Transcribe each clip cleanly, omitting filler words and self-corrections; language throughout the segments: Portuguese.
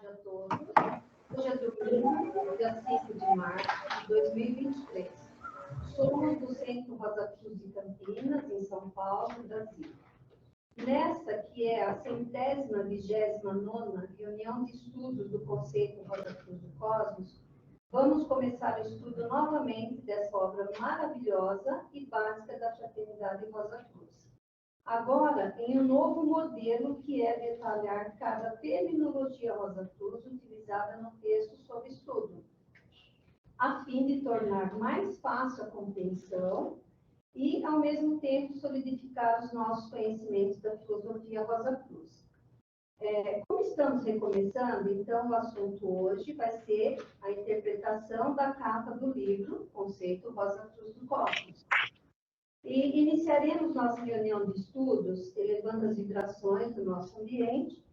tarde a todos. Hoje é domingo, dia 5 de março de 2023. Somos do Centro Rosa Cruz de Campinas, em São Paulo, Brasil. Nesta, que é a 129ª reunião de estudos do Conceito Rosa Cruz do Cosmos, vamos começar o estudo novamente dessa obra maravilhosa e básica da Fraternidade Rosa Cruz. Agora, em um novo modelo que é detalhar cada terminologia Rosa Cruz utilizada no texto sob estudo, a fim de tornar mais fácil a compreensão e, ao mesmo tempo, solidificar os nossos conhecimentos da filosofia Rosa Cruz. Como estamos recomeçando, então, o assunto hoje vai ser a interpretação da capa do livro Conceito Rosa Cruz do Cosmos. E iniciaremos nossa reunião de estudos, elevando as vibrações do nosso ambiente,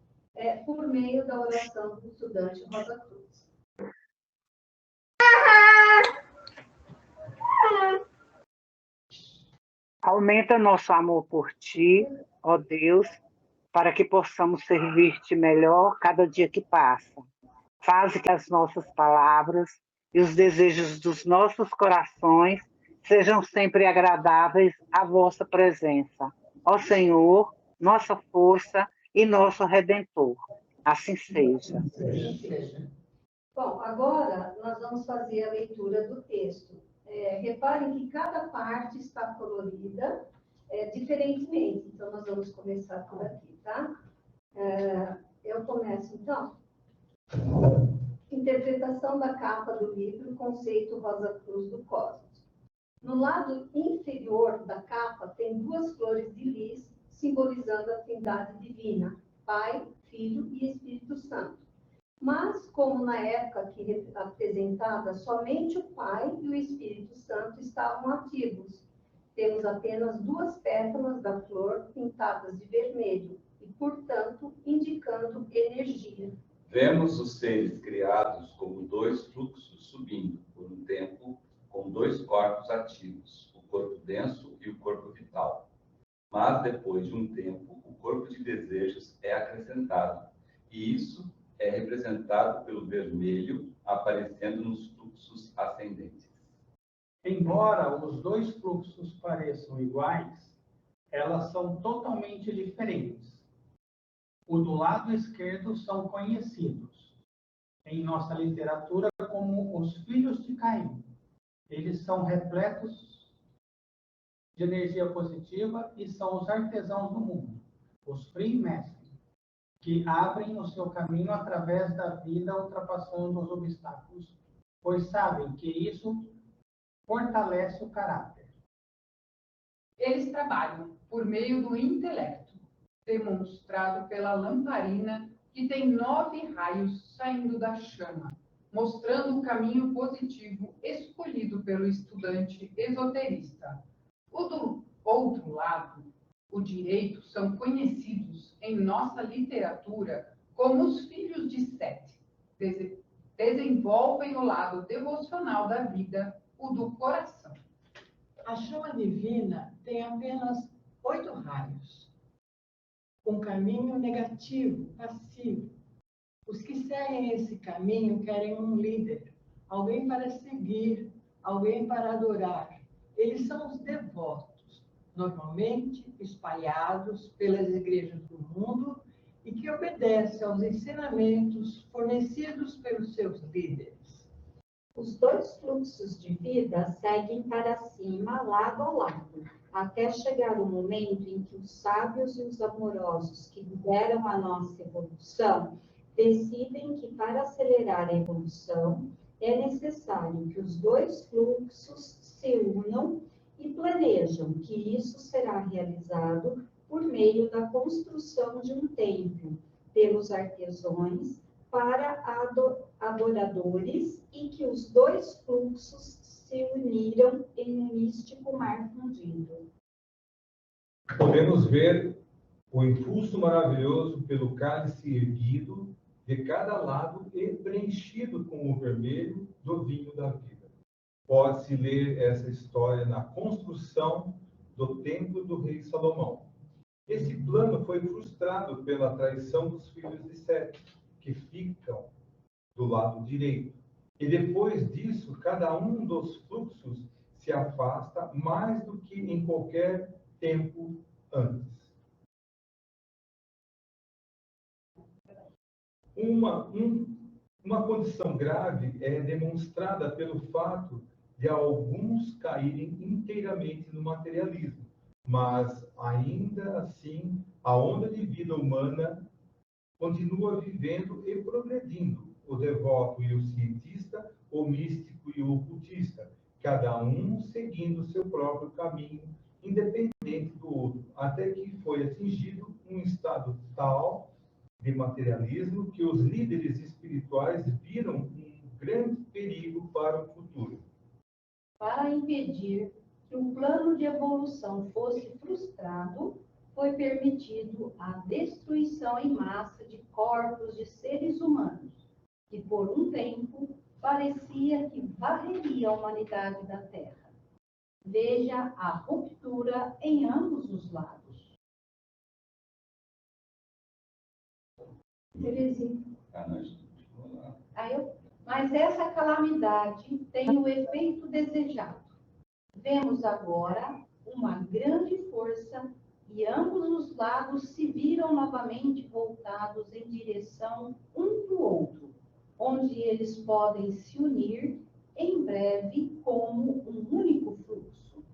por meio da oração do estudante Rosa Cruz. Aumenta nosso amor por ti, ó Deus, para que possamos servir-te melhor cada dia que passa. Faze que as nossas palavras e os desejos dos nossos corações sejam sempre agradáveis à vossa presença. Ó Senhor, nossa força e nosso Redentor. Assim seja. Bom, agora nós vamos fazer a leitura do texto. Reparem que cada parte está colorida diferentemente. Então, nós vamos começar por aqui, tá? Eu começo, então. Interpretação da capa do livro Conceito Rosa Cruz do Cosmos. No lado inferior da capa tem duas flores de lis, simbolizando a Trindade Divina, Pai, Filho e Espírito Santo. Mas, como na época que apresentada, somente o Pai e o Espírito Santo estavam ativos, temos apenas duas pétalas da flor pintadas de vermelho e, portanto, indicando energia. Vemos os seres criados como dois fluxos subindo, por um tempo, com dois corpos ativos, o corpo denso e o corpo vital. Mas, depois de um tempo, o corpo de desejos é acrescentado, e isso é representado pelo vermelho aparecendo nos fluxos ascendentes. Embora os dois fluxos pareçam iguais, elas são totalmente diferentes. O do lado esquerdo são conhecidos em nossa literatura como os filhos de Caim. Eles são repletos de energia positiva e são os artesãos do mundo, os Freemasons, que abrem o seu caminho através da vida, ultrapassando os obstáculos, pois sabem que isso fortalece o caráter. Eles trabalham por meio do intelecto, demonstrado pela lamparina que tem 9 raios saindo da chama, mostrando o caminho positivo escolhido pelo estudante esoterista. O do outro lado, o direito, são conhecidos em nossa literatura como os filhos de Sete. Desenvolvem o lado devocional da vida, o do coração. A chama divina tem apenas 8 raios. Um caminho negativo, passivo. Os que seguem esse caminho querem um líder, alguém para seguir, alguém para adorar. Eles são os devotos, normalmente espalhados pelas igrejas do mundo e que obedecem aos ensinamentos fornecidos pelos seus líderes. Os dois fluxos de vida seguem para cima, lado a lado, até chegar o momento em que os sábios e os amorosos que lideram a nossa evolução decidem que, para acelerar a evolução, é necessário que os dois fluxos se unam e planejam que isso será realizado por meio da construção de um templo, pelos artesãos, para adoradores, e que os dois fluxos se uniram em um místico mar fundido. Podemos ver o impulso maravilhoso pelo cálice erguido de cada lado e preenchido com o vermelho do vinho da vida. Pode-se ler essa história na construção do templo do rei Salomão. Esse plano foi frustrado pela traição dos filhos de Sete, que ficam do lado direito. E depois disso, cada um dos fluxos se afasta mais do que em qualquer tempo antes. Uma condição grave é demonstrada pelo fato de alguns caírem inteiramente no materialismo, mas ainda assim a onda de vida humana continua vivendo e progredindo. O devoto e o cientista, o místico e o ocultista, cada um seguindo seu próprio caminho, independente do outro, até que foi atingido um estado tal de materialismo que os líderes espirituais viram um grande perigo para o futuro. Para impedir que o plano de evolução fosse frustrado, foi permitido a destruição em massa de corpos de seres humanos, que por um tempo parecia que varreria a humanidade da Terra. Veja a ruptura em ambos os lados. Terezinha. Mas essa calamidade tem o efeito desejado. Vemos agora uma grande força e ambos os lados se viram novamente voltados em direção um do outro, onde eles podem se unir em breve como um único fluxo.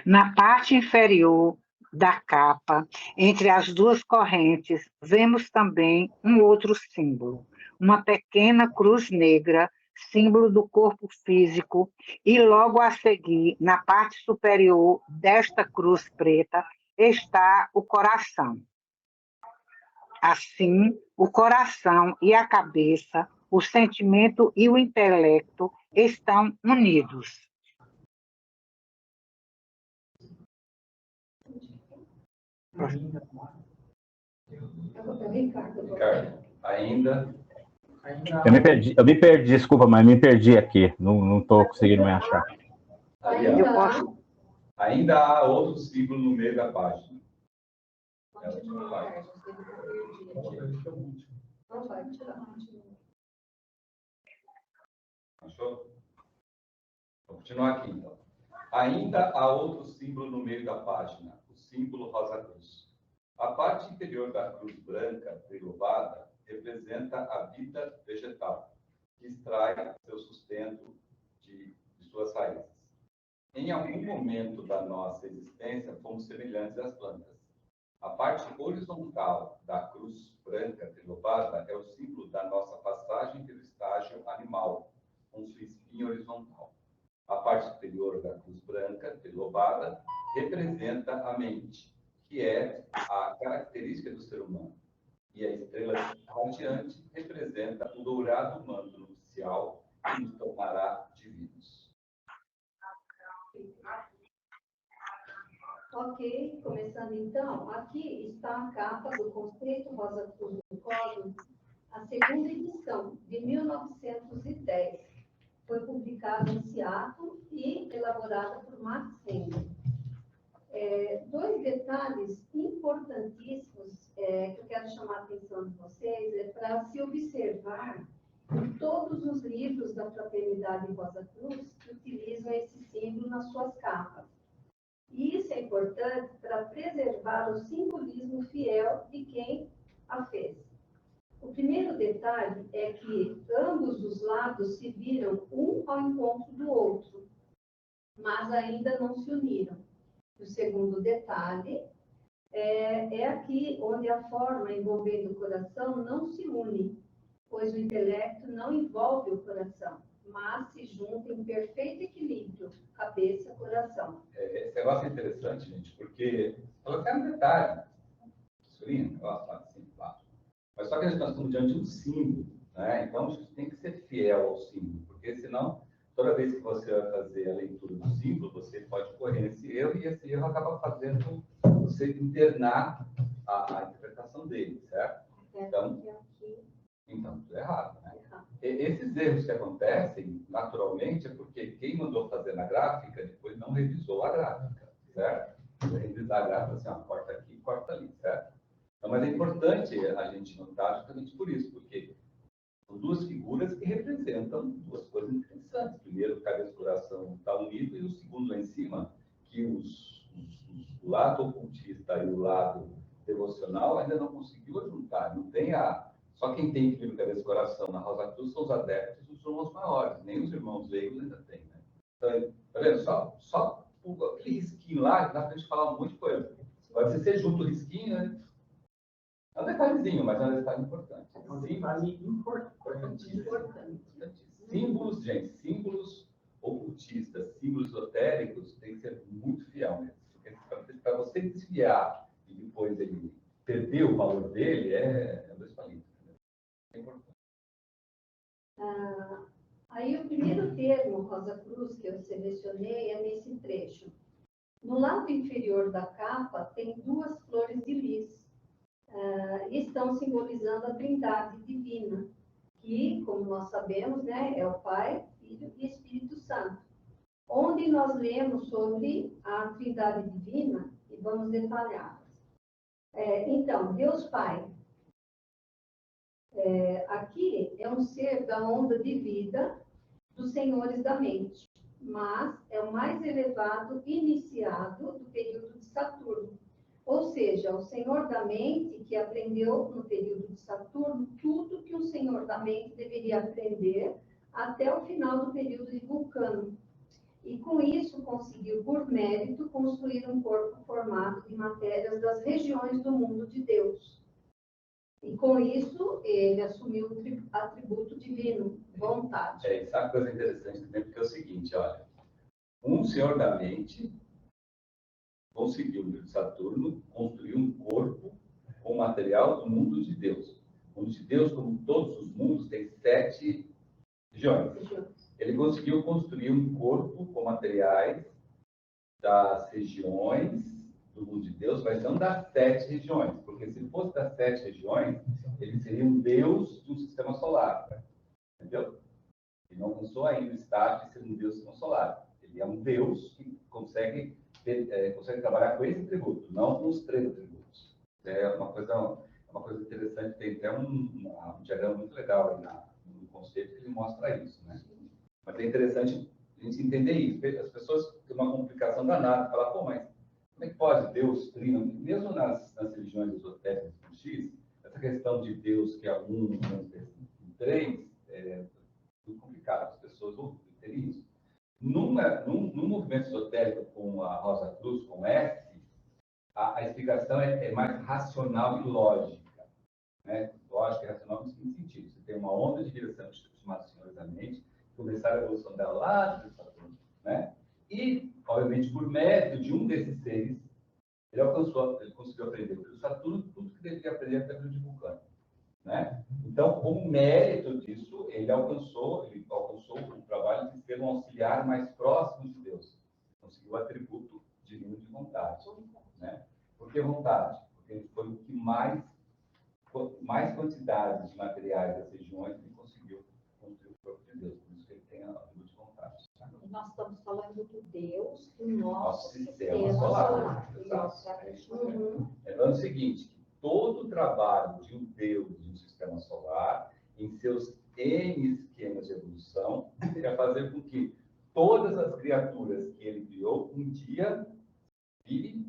Na parte inferior da capa, entre as duas correntes, vemos também um outro símbolo, uma pequena cruz negra, símbolo do corpo físico, e logo a seguir, na parte superior desta cruz preta, está o coração. Assim, o coração e a cabeça, o sentimento e o intelecto estão unidos. Ricardo, ainda. Eu me perdi, desculpa, mas me perdi aqui. Não estou conseguindo me achar. Ainda há outro símbolo no meio da página. Achou? Vou continuar aqui, então. Ainda há outro símbolo no meio da página, o símbolo Rosa Cruz. A parte inferior da cruz branca, trilobada, representa a vida vegetal, que extrai seu sustento de suas raízes. Em algum momento da nossa existência, fomos semelhantes às plantas. A parte horizontal da cruz branca trilobada é o símbolo da nossa passagem pelo estágio animal, com sua espinha horizontal. A parte superior da cruz branca trilobada representa a mente, que é a característica do ser humano. E a estrela radiante representa o dourado manto nupcial que nos tornará divinos. Ok, começando então. Aqui está a capa do Conceito Rosa Cruz do Cosmos, a segunda edição, de 1910. Foi publicada em Seattle e elaborada por Max Henry. Dois detalhes importantíssimos que eu quero chamar a atenção de vocês é para se observar em todos os livros da Fraternidade Rosa Cruz que utilizam esse símbolo nas suas capas. E isso é importante para preservar o simbolismo fiel de quem a fez. O primeiro detalhe é que ambos os lados se viram um ao encontro do outro, mas ainda não se uniram. O segundo detalhe é aqui onde a forma envolvendo o coração não se une, pois o intelecto não envolve o coração, mas se junta em perfeito equilíbrio, cabeça-coração. Esse negócio é interessante, gente, porque ela tem um detalhe. Surinha, negócio assim, claro. Mas só que nós estamos diante de um símbolo, né? Então a gente tem que ser fiel ao símbolo, porque senão, toda vez que você vai fazer a leitura do símbolo, você pode correr nesse erro, e esse erro acaba fazendo você internar a interpretação dele, certo? Então, tudo errado, né? Esses erros que acontecem, naturalmente, é porque quem mandou fazer na gráfica, depois não revisou a gráfica, certo? Revisar a gráfica, assim, ó, corta aqui, corta ali, certo? Então, mas é importante a gente notar justamente por isso, porque são duas figuras que representam duas coisas interessantes. Primeiro, o cabeça e o coração está unido, e o segundo lá em cima, que o lado ocultista e o lado devocional ainda não conseguiu juntar. Não tem só quem tem que vir no cabeça e coração na Rosa Cruz são os adeptos dos irmãos maiores, nem os irmãos leigos ainda tem, né? Então, tá vendo? Só aquele risquinho lá, dá pra gente falar um monte de coisa. Agora, se você junta o risquinho, né? É um detalhezinho, mas é um detalhe importante. É um detalhe importante. Símbolos, gente, símbolos ocultistas, símbolos esotéricos, tem que ser muito fiel mesmo. Para você desviar e depois ele perder o valor dele, é dois palitos. É importante. Aí o primeiro termo, Rosa Cruz, que eu selecionei é nesse trecho. No lado inferior da capa tem duas flores de lis. Estão simbolizando a Trindade divina, que, como nós sabemos, né, é o Pai, Filho e Espírito Santo. Onde nós lemos sobre a Trindade divina e vamos detalhá-las. Então, Deus Pai, aqui é um ser da onda de vida dos senhores da mente, mas é o mais elevado iniciado do período de Saturno. Ou seja, o senhor da mente que aprendeu no período de Saturno tudo que o senhor da mente deveria aprender até o final do período de Vulcano. E com isso conseguiu, por mérito, construir um corpo formado de matérias das regiões do mundo de Deus. E com isso ele assumiu o atributo divino, vontade. Isso é uma coisa interessante também, porque é o seguinte, olha, um senhor da mente conseguiu, no Saturno, construir um corpo com material do mundo de Deus. O mundo de Deus, como todos os mundos, tem 7 regiões. Ele conseguiu construir um corpo com materiais das regiões do mundo de Deus, mas não das 7 regiões, porque se fosse das 7 regiões, ele seria um Deus de um sistema solar. Entendeu? Ele não alcançou ainda o estágio de ser um Deus do sistema solar. Ele é um Deus que consegue trabalhar com esse atributo, não com os 3 atributos. É uma coisa interessante, tem até um diagrama muito legal aí no conceito que ele mostra isso, né? Mas é interessante a gente entender isso. As pessoas têm uma complicação danada, falar, pô, mas como é que pode Deus trino? Mesmo nas religiões esotéricas do X, essa questão de Deus que é um, em 3, é muito complicado, as pessoas vão ter isso. Num movimento esotérico com a Rosa Cruz, com S, a explicação é mais racional e lógica. Né? Lógica e racional no seguinte sentido. Você tem uma onda de direção chamada Senhores da Mente, começar a evolução dela lá de Saturno, né? E, obviamente, por mérito de um desses seres, ele conseguiu aprender pelo Saturno tudo que deveria aprender até pelo de Vulcano. Né? Então, com mérito disso, ele alcançou o trabalho de ser um auxiliar mais próximo de Deus. Conseguiu o atributo divino de vontade. Né? Por que vontade? Porque ele foi o que mais quantidade de materiais das regiões ele conseguiu construir o corpo de Deus. Por isso que ele tem a atributo de vontade. Nós estamos falando do Deus do nosso sistema solar. É o seguinte, todo o trabalho de um Deus de um sistema solar, em seus N esquemas de evolução, é fazer com que todas as criaturas que ele criou, um dia virem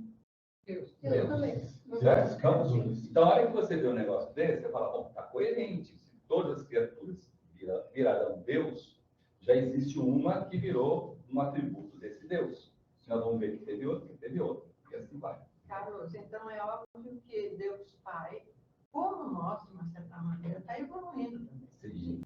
Deus. Certo? Então, a hora que você vê um negócio desse, você fala, bom, está coerente. Se todas as criaturas virarão Deus, já existe uma que virou um atributo desse Deus. Nós vamos ver que teve outro, e assim vai. Carlos, então é óbvio que Deus Pai, como nós, de uma certa maneira, está evoluindo também.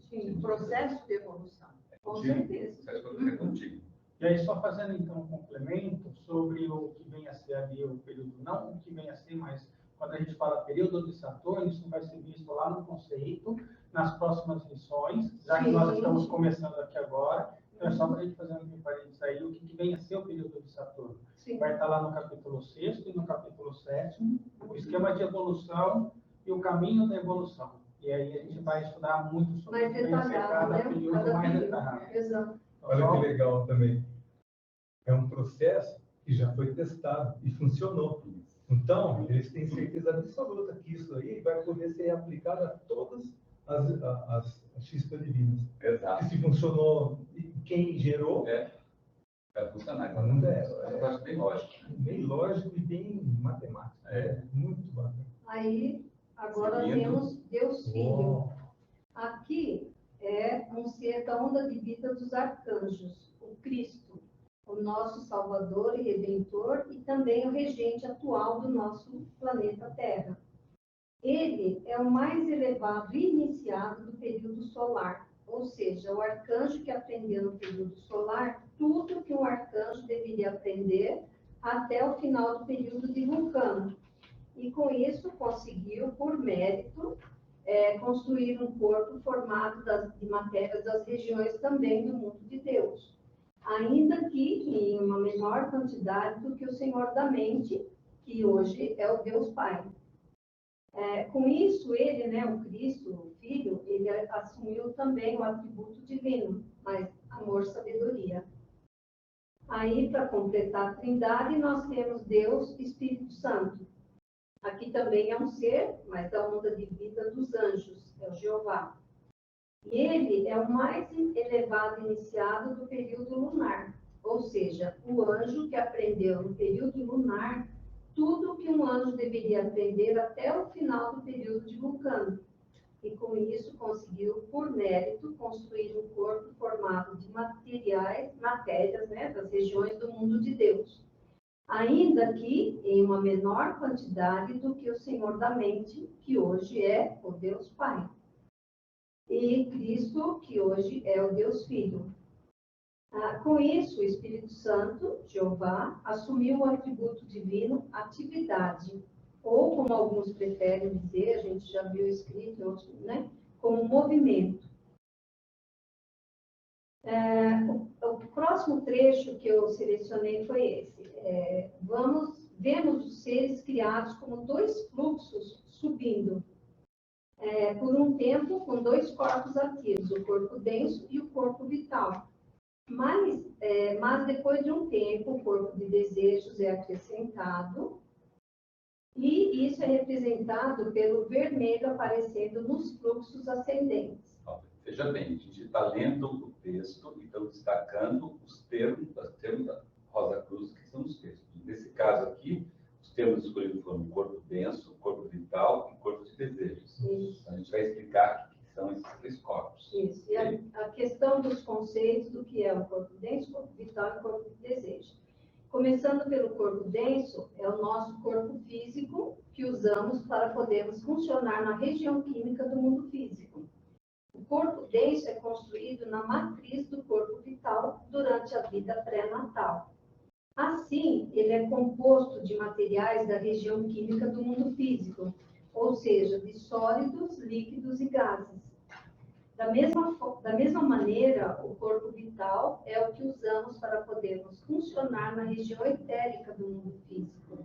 Sim. O processo de evolução. Com certeza. É contigo. E aí, só fazendo então um complemento sobre o que vem a ser ali o período, não o que vem a ser, mas quando a gente fala período de Saturno, isso vai ser visto lá no conceito, nas próximas lições, já que nós estamos começando aqui agora. Então, é só para a gente fazer um parênteses aí, o que vem a ser o período de Saturno. Sim. Vai estar lá no capítulo 6º e no capítulo 7º, o esquema de evolução e o caminho da evolução. E aí a gente vai estudar muito sobre mais detalhado, né? período mais detalhado. Exato. Olha que legal também. É um processo que já foi testado e funcionou. Não Então, eles têm certeza absoluta que isso aí vai poder ser aplicado a todas as chispas divinas. Exato. Que se funcionou, quem gerou, Vai funcionar. não Eu acho bem lógico. bem lógico e bem matemático. Muito bacana. Aí, agora Seguindo. temos Deus Filho. Oh, Aqui é um ser da onda de vida dos arcanjos, o Cristo, o nosso Salvador e Redentor e também o regente atual do nosso planeta Terra. Ele é o mais elevado e iniciado do período solar, ou seja, o arcanjo que aprendeu no período solar tudo que um arcanjo deveria aprender até o final do período de Vulcano. E com isso conseguiu, por mérito, construir um corpo formado de matérias das regiões também do mundo de Deus, ainda que em uma menor quantidade do que o Senhor da Mente, que hoje é o Deus Pai. Com isso, ele, né, o Cristo, o Filho, ele assumiu também o atributo divino, mas amor, sabedoria. Aí, para completar a Trindade, nós temos Deus, Espírito Santo. Aqui também é um ser, mas da onda de vida dos anjos, é o Jeová. E ele é o mais elevado iniciado do período lunar, ou seja, o anjo que aprendeu no período lunar tudo o que um anjo deveria aprender até o final do período de Vulcano. E com isso conseguiu, por mérito, construir um corpo formado de matérias, né, das regiões do mundo de Deus. Ainda que em uma menor quantidade do que o Senhor da Mente, que hoje é o Deus Pai. E Cristo, que hoje é o Deus Filho. Com isso, o Espírito Santo, Jeová, assumiu o atributo divino atividade, ou como alguns preferem dizer, a gente já viu escrito, né, como movimento. O próximo trecho que eu selecionei foi esse. Vemos os seres criados como dois fluxos subindo, por um tempo com dois corpos ativos, o corpo denso e o corpo vital. Mas depois de um tempo, o corpo de desejos é acrescentado, e isso é representado pelo vermelho aparecendo nos fluxos ascendentes. Veja bem, a gente está lendo o texto e estamos destacando os termos da Rosa Cruz, que são os textos. Nesse caso aqui, os termos escolhidos foram corpo denso, corpo vital e corpo de desejos. Isso. Então, a gente vai explicar o que são esses três corpos. Isso. E a questão dos conceitos do que é o corpo denso, corpo vital e corpo de desejo. Começando pelo corpo denso, é o nosso corpo físico que usamos para podermos funcionar na região química do mundo físico. O corpo denso é construído na matriz do corpo vital durante a vida pré-natal. Assim, ele é composto de materiais da região química do mundo físico, ou seja, de sólidos, líquidos e gases. Da mesma maneira, o corpo vital é o que usamos para podermos funcionar na região etérica do mundo físico.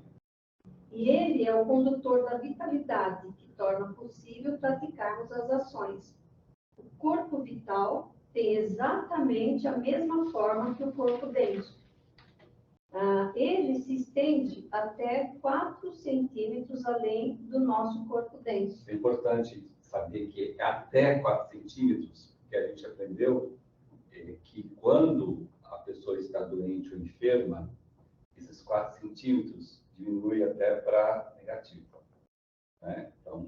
E ele é o condutor da vitalidade, que torna possível praticarmos as ações. O corpo vital tem exatamente a mesma forma que o corpo denso. Ele se estende até 4 centímetros além do nosso corpo denso. É importante saber que até 4 centímetros, que a gente aprendeu, que quando a pessoa está doente ou enferma, esses 4 centímetros diminui até para negativo. Né? Então,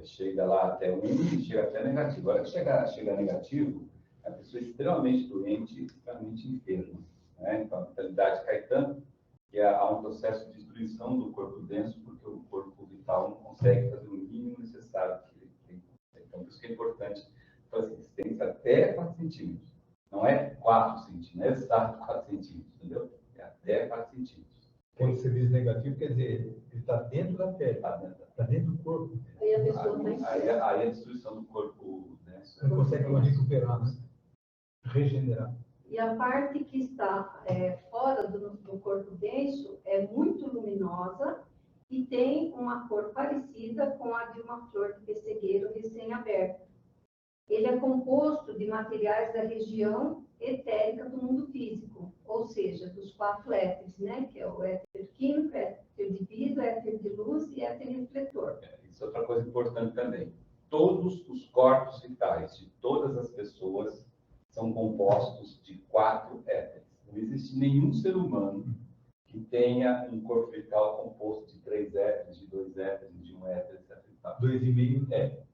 chega lá até 1 e chega até negativo. Agora que chega negativo, a pessoa é extremamente doente, extremamente enferma. Né? Então, a vitalidade cai tanto que há um processo de destruição do corpo denso, porque o corpo vital não consegue fazer o mínimo necessário que ele tem. Então, por isso que é importante fazer resistência até 4 centímetros. Não é 4 centímetros, não é exato 4 centímetros, entendeu? É até 4 centímetros. Quando você diz negativo, quer dizer, ele está dentro da pele, está dentro do corpo. Aí a pessoa está Aí a destruição do corpo denso. Não consegue mais recuperar, né? Regenerar. E a parte que está fora do corpo denso é muito luminosa e tem uma cor parecida com a de uma flor de pessegueiro recém-aberta. Ele é composto de materiais da região etérica do mundo físico, ou seja, dos 4 éteres, né? Que é o éter químico, éter de vida, éter de refletor. Isso é outra coisa importante também. Todos os corpos vitais de todas as pessoas são compostos de 4 éteres. Não existe nenhum ser humano que tenha um corpo vital composto de 3 éteres, de 2 éteres, de 1 éter, etc. 2,5.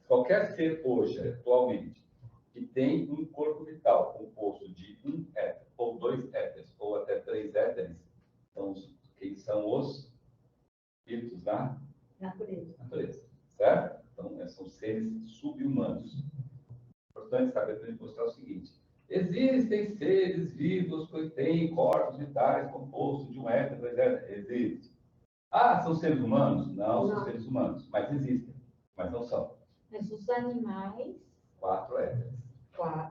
Qualquer ser hoje, atualmente, que tem um corpo vital composto de 1 éter, ou 2 éteres, ou até 3 éteres, que são os espíritos da natureza. Certo? Então, são seres sub-humanos. Importante saber para mostrar o seguinte: existem seres vivos que têm corpos vitais compostos de 1 éter, 2 éter. Existe. São seres humanos? Não, são seres humanos. Mas existem. Mas não são. Mas os animais... 4 éteres.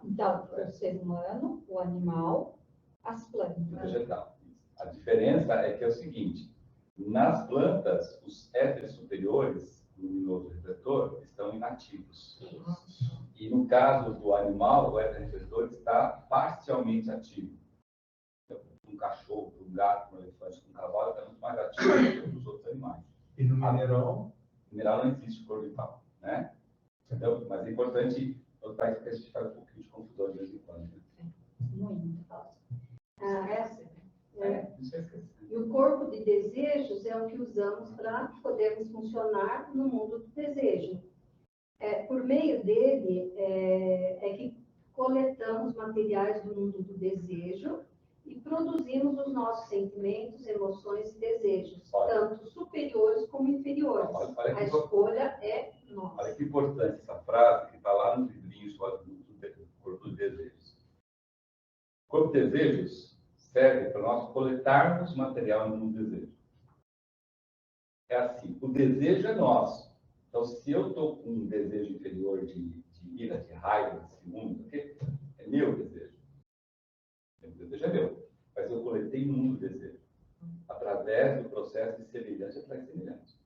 Então, o ser humano, o animal, as plantas. O vegetal. A diferença é que é o seguinte: nas plantas, os éteres superiores, luminoso refletor, estão inativos. E no caso do animal, o éter refletor está parcialmente ativo. Um cachorro, um gato, um elefante, um cavalo está muito mais ativo do que os outros animais. E no mineral? No mineral não existe cor vital, né? Entendeu? Mas é importante notar isso, porque a gente faz um pouquinho de confusão de vez em quando. Né? Muito. Isso é esquecido. E o corpo de desejos é o que usamos para podermos funcionar no mundo do desejo. Por meio dele é que coletamos materiais do mundo do desejo e produzimos os nossos sentimentos, emoções e desejos, tanto superiores como inferiores. Olha a escolha é nossa. Olha que importante essa frase que está lá no livrinho do Corpo dos Desejos. O Corpo dos Desejos serve para nós coletarmos material no mundo do desejo. É assim, o desejo é nosso. Então, se eu estou com um desejo inferior de ira, de raiva, de ciúme, é meu desejo. O desejo é meu. Mas eu coletei no mundo do desejo. Através do processo de semelhante atrás de semelhante.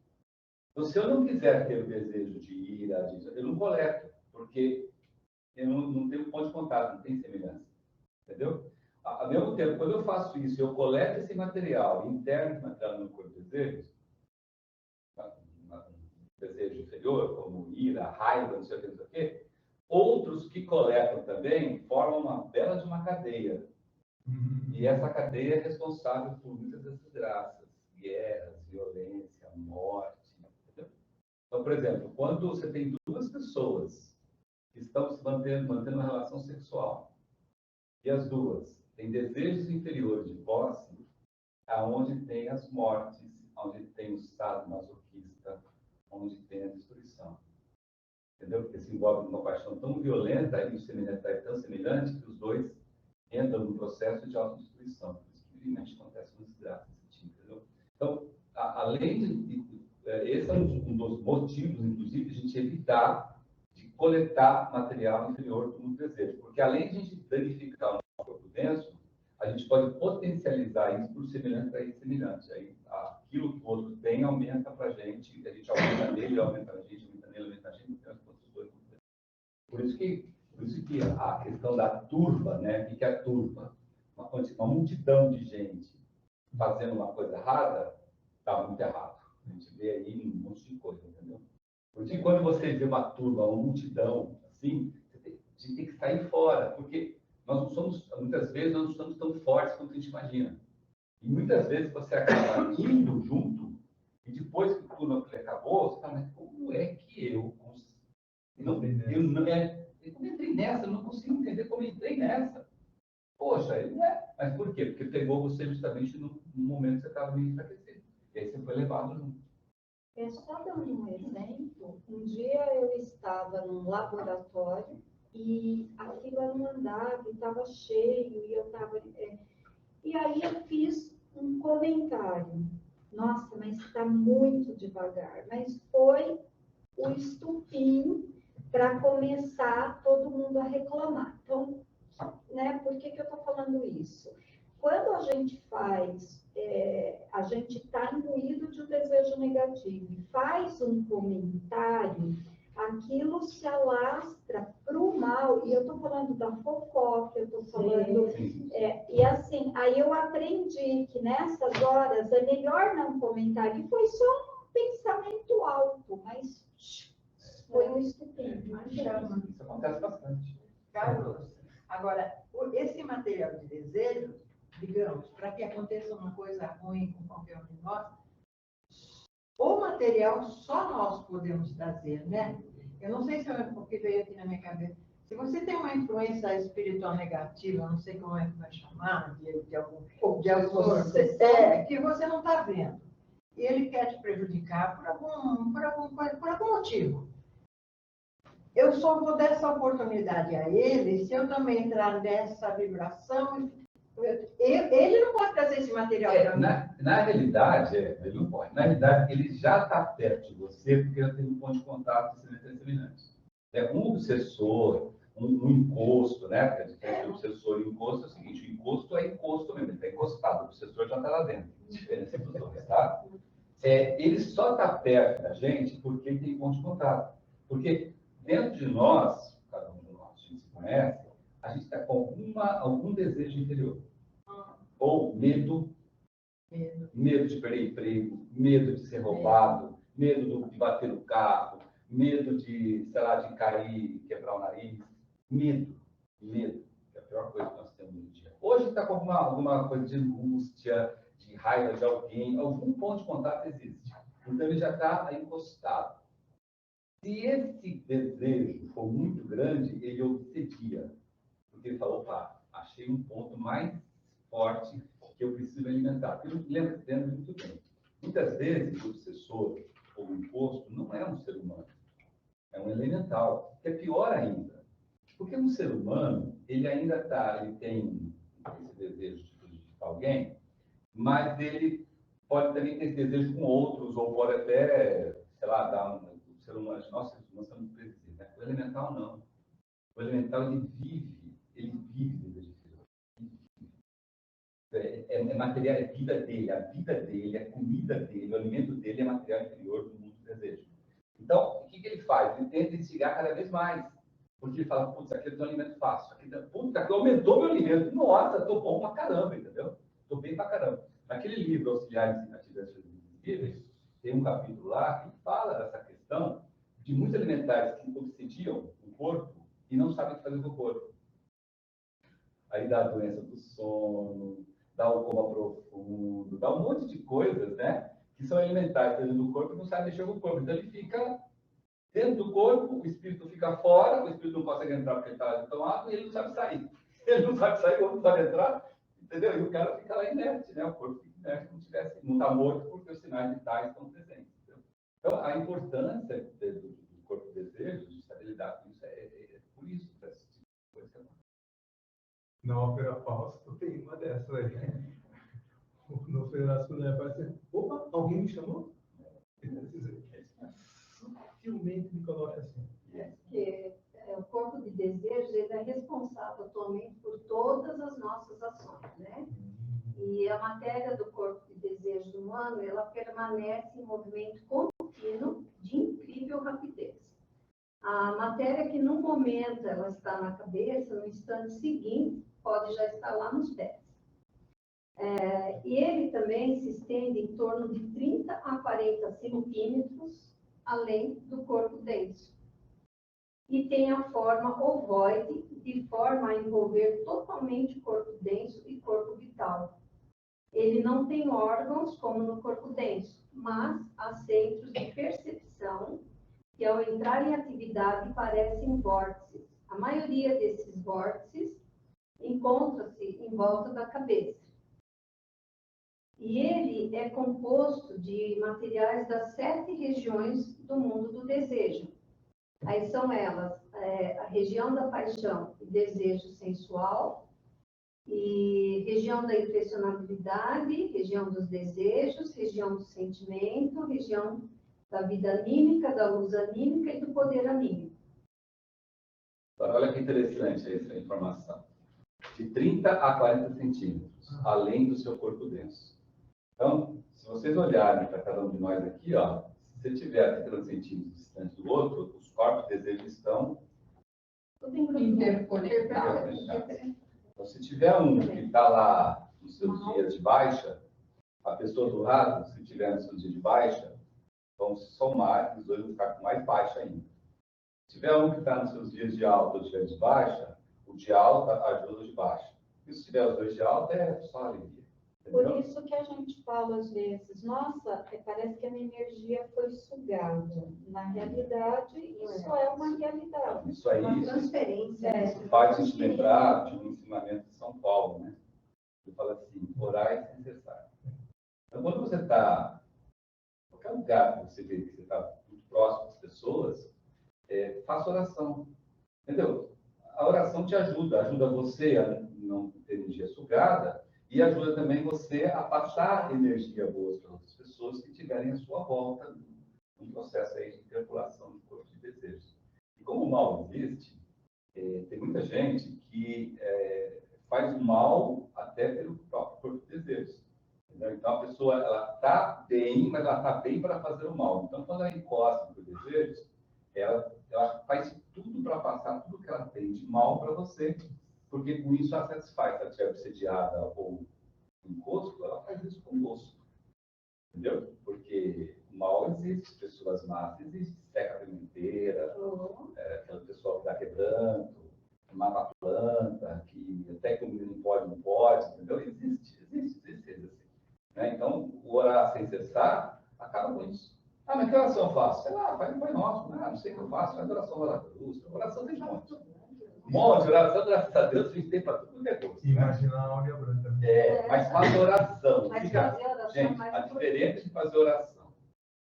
Então, se eu não quiser ter o desejo de ira, eu não coleto, porque eu não tenho ponto de contato, não tem semelhança. Entendeu? Ao mesmo tempo, quando eu faço isso, eu coleto esse material interno, esse material no corpo de desejos, desejo inferior, como ira, raiva, não sei o que, outros que coletam também formam uma bela de uma cadeia. E essa cadeia é responsável por muitas dessas graças, guerras, violência, morte. Entendeu? Então, por exemplo, quando você tem 2 pessoas que estão se mantendo uma relação sexual, e as 2 têm desejos inferiores de posse, aonde tem as mortes, onde tem o estado masoquista, onde tem a destruição. Entendeu? Porque se envolve uma paixão tão violenta e o semelhante é tão semelhante que os 2 entram num processo de autodestruição. Por isso que realmente acontece uma desgraça desse tipo, entendeu? Então, além esse é um dos motivos, inclusive, de a gente evitar de coletar material inferior do mundo do desejo. Porque além de a gente danificar o nosso corpo denso, a gente pode potencializar isso por semelhante a semelhante. Aí, aquilo que o outro tem aumenta para a gente aumenta nele, aumenta a gente, aumenta nele, aumenta a gente, então, os 2. Por isso que a questão da turba, né? O que é a turba? Uma multidão de gente fazendo uma coisa errada, está muito errado. A gente vê aí um monte de coisa, entendeu? Porque quando você vê uma turba, uma multidão, assim, a gente tem que sair fora, porque nós não somos, muitas vezes, nós não estamos tão fortes quanto a gente imagina. E muitas vezes você acaba indo junto, e depois que tudo acabou, você fala, mas como é que eu consigo? Eu entrei nessa, eu não consigo entender como eu entrei nessa. Poxa, não é. Mas por quê? Porque pegou você justamente no momento que você estava meio enfraquecido. E aí você foi levado junto. Só dando um exemplo, um dia eu estava num laboratório e a fila não andava, estava cheio, e eu estava... E aí eu fiz um comentário. Nossa, mas está muito devagar. Mas foi o estupim para começar todo mundo a reclamar. Então, né, por que eu estou falando isso? Quando a gente faz, a gente está imbuído de um desejo negativo e faz um comentário, aquilo se alastra para o mal. E eu estou falando da fofoca, eu estou falando... e assim, aí eu aprendi que nessas horas é melhor não comentar, que foi só um pensamento. acontece bastante. Carlos, agora, esse material de desejo, digamos, para que aconteça uma coisa ruim com qualquer um de nós, o material só nós podemos trazer, né? Eu não sei se é o que veio aqui na minha cabeça. Se você tem uma influência espiritual negativa, não sei como é que vai chamar, de algum que você não está vendo, e ele quer te prejudicar por algum motivo. Eu só vou dar essa oportunidade a ele se eu também entrar nessa vibração. Ele não pode trazer esse material para mim. Na realidade, ele não pode. Na realidade, ele já está perto de você porque já tem um ponto de contato semelhante. Um obsessor, um encosto, né? Porque a diferença do obsessor e encosto é o seguinte: o encosto é encosto mesmo, ele está encostado, o obsessor já está lá dentro. A diferença dos dois, tá? Ele só está perto da gente porque ele tem ponto de contato. Porque dentro de nós, cada um de nós, a gente se conhece, a gente está com algum desejo interior. Ou medo de perder emprego, medo de ser roubado, medo de bater no carro, medo de, sei lá, de cair, quebrar o nariz. Medo, que é a pior coisa que nós temos no dia. Hoje está com alguma coisa de angústia, de raiva de alguém, algum ponto de contato existe. Então ele já está encostado. Se esse desejo for muito grande, ele obsedia. Porque ele falou, opa, achei um ponto mais forte que eu preciso alimentar. Porque lembra muito bem. Muitas vezes o obsessor ou o encosto não é um ser humano. É um elemental. Que é pior ainda. Porque um ser humano, ele ainda tem esse desejo de prejudicar alguém, mas ele pode também ter esse desejo com outros, ou pode até, sei lá, dar um ser humano, nossa, nós estamos presos, né? O elemental não. O elemental, ele vive desejo interior. É material, é vida dele, a vida dele, a comida dele, o alimento dele é material interior do mundo do desejo. Então, o que ele faz? Ele tenta instigar cada vez mais. Porque ele fala, putz, aqui é um alimento fácil. Aqui aumentou meu alimento. Nossa, estou bom pra caramba, entendeu? Estou bem pra caramba. Naquele livro, Auxiliares em Atividades Invisíveis, tem um capítulo lá que fala dessa questão de muitos alimentares que obsediam o corpo e não sabem o que fazer com o corpo. Aí dá a doença do sono, dá o coma profundo, dá um monte de coisas, né? Que são alimentares dentro do corpo e não sabem mexer com o corpo. Então ele fica dentro do corpo, o espírito fica fora, o espírito não consegue entrar porque ele está tão alto e ele não sabe sair. Ele não sabe sair, o outro não sabe entrar, entendeu? E o cara fica lá inerte, né? O corpo fica inerte como se tivesse, não está morto porque os sinais vitais estão presentes. Entendeu? Então, a importância do corpo de desejo, de estabilidade, isso é por isso, para esse tipo de coisa. Na ópera Fausto tem uma dessas aí. No Federação da aparece, opa, alguém me chamou? Sutilmente me coloca assim. Porque o corpo de desejo ele é responsável atualmente por todas as nossas ações, né? E a matéria do corpo de desejo humano, ela permanece em movimento contínuo de incrível rapidez. A matéria que no momento ela está na cabeça, no instante seguinte, pode já estar lá nos pés. E ele também se estende em torno de 30 a 40 centímetros além do corpo denso. E tem a forma ovoide, de forma a envolver totalmente o corpo denso e corpo vital. Ele não tem órgãos como no corpo denso, mas há centros de percepção que, ao entrar em atividade, parecem vórtices. A maioria desses vórtices encontra-se em volta da cabeça. E ele é composto de materiais das 7 regiões do mundo do desejo. Aí são elas, a região da paixão e desejo sensual, e região da impressionabilidade, região dos desejos, região do sentimento, região da vida anímica, da luz anímica e do poder anímico. Olha que interessante essa informação. De 30 a 40 centímetros, além do seu corpo denso. Então, se vocês olharem para cada um de nós aqui, ó, se você tiver a 30 centímetros distante do outro, os corpos de desejo estão interconectados. Então, se tiver um que está lá nos seus dias de baixa, a pessoa do lado, se tiver nos seus dias de baixa, vão se somar e os dois vão ficar com mais baixa ainda. Se tiver um que está nos seus dias de alta ou dias de baixa, o de alta ajuda o de baixa. E se tiver os dois de alta, é só alegria. Por isso que a gente fala às vezes, nossa, parece que a minha energia foi sugada. Na realidade, isso é uma realidade. Isso aí, Uma transferência. isso faz a gente lembrar de um ensinamento de São Paulo, né? Ele fala assim, orai sem cessar. Então, quando você está em qualquer lugar que você vê que você está muito próximo das pessoas, faça oração. Entendeu? A oração te ajuda você a não ter energia sugada e ajuda também você a passar energia boa para outras pessoas que estiverem à sua volta num processo aí de tripulação do corpo de desejos. E como o mal existe, tem muita gente que faz o mal até pelo próprio corpo de desejos. Entendeu? Então, a pessoa ela está bem, mas ela está bem para fazer o mal. Então, quando ela encosta no desejos, ela faz tudo para passar tudo que ela tem de mal para você, porque com isso ela satisfaz. Se ela estiver obsediada ou encosto, ela faz isso conosco. Entendeu? Porque o mal existe, pessoas más existem, seca a pimenteira, aquela pessoa que dá quebranto, que mata a planta, que até que o menino não pode, entendeu? Existe. Né? Então, o orar sem cessar acaba com isso. Ah, mas que oração eu faço? Sei lá, faz um Pai Nosso. Não sei o que eu faço, faz oração lá na cruz. Oração tem monte. Um monte de oração, graças a Deus, a gente tem para tudo que é gosto. Imaginar a áurea branca. Mas faz oração. Mas Fica... fazer oração Gente, mais a diferença de fazer oração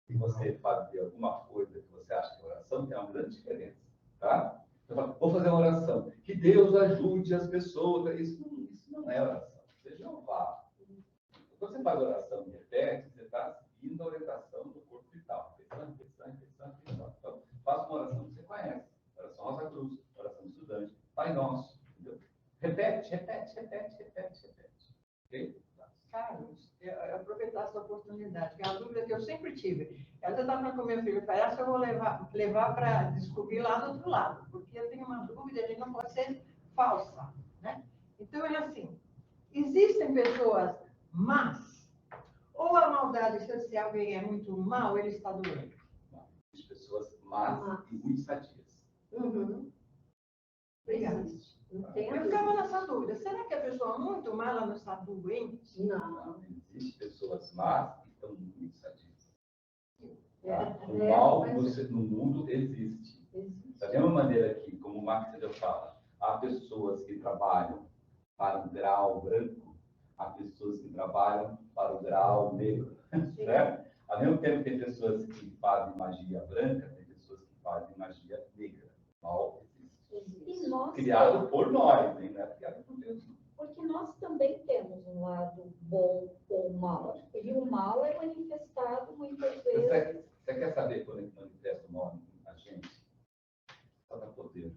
e você fazer alguma coisa que você acha que é oração, tem uma grande diferença. Tá? Eu falo, vou fazer uma oração. Que Deus ajude as pessoas. Isso não é oração. Você não fala. Quando você faz oração e repete, você está seguindo a orientação do corpo vital. Pensando. Então, faça uma oração que você conhece. Oração Rosa Cruz, oração estudante, Pai Nosso. Entendeu? Repete. Ok? Carlos, eu aproveitar essa oportunidade, que é uma dúvida que eu sempre tive. Eu estava com meu filho, parece que eu vou levar para descobrir lá do outro lado, porque eu tenho uma dúvida, ele não pode ser falsa, né? Então, é assim, existem pessoas más, ou a maldade, se alguém é muito mal, ele está doente? As pessoas más e muito sadias. Obrigada. Eu ficava nessa dúvida. Será que a pessoa muito má, ela não está doente? Não. Existem pessoas más e estão muito sadias. O mal no mundo existe. Da mesma maneira que, como o Marx fala, há pessoas que trabalham para o grau branco, há pessoas que trabalham para o grau negro. Certo? Ao mesmo tempo, tem pessoas que fazem magia branca, tem pessoas que fazem magia negra. O mal existe. Criado por nós, hein? Não é criado por Deus. Porque nós também temos um lado bom ou mal. E o mal é manifestado muitas vezes. Você quer saber quando ele manifesta o mal na gente? Só dá poder.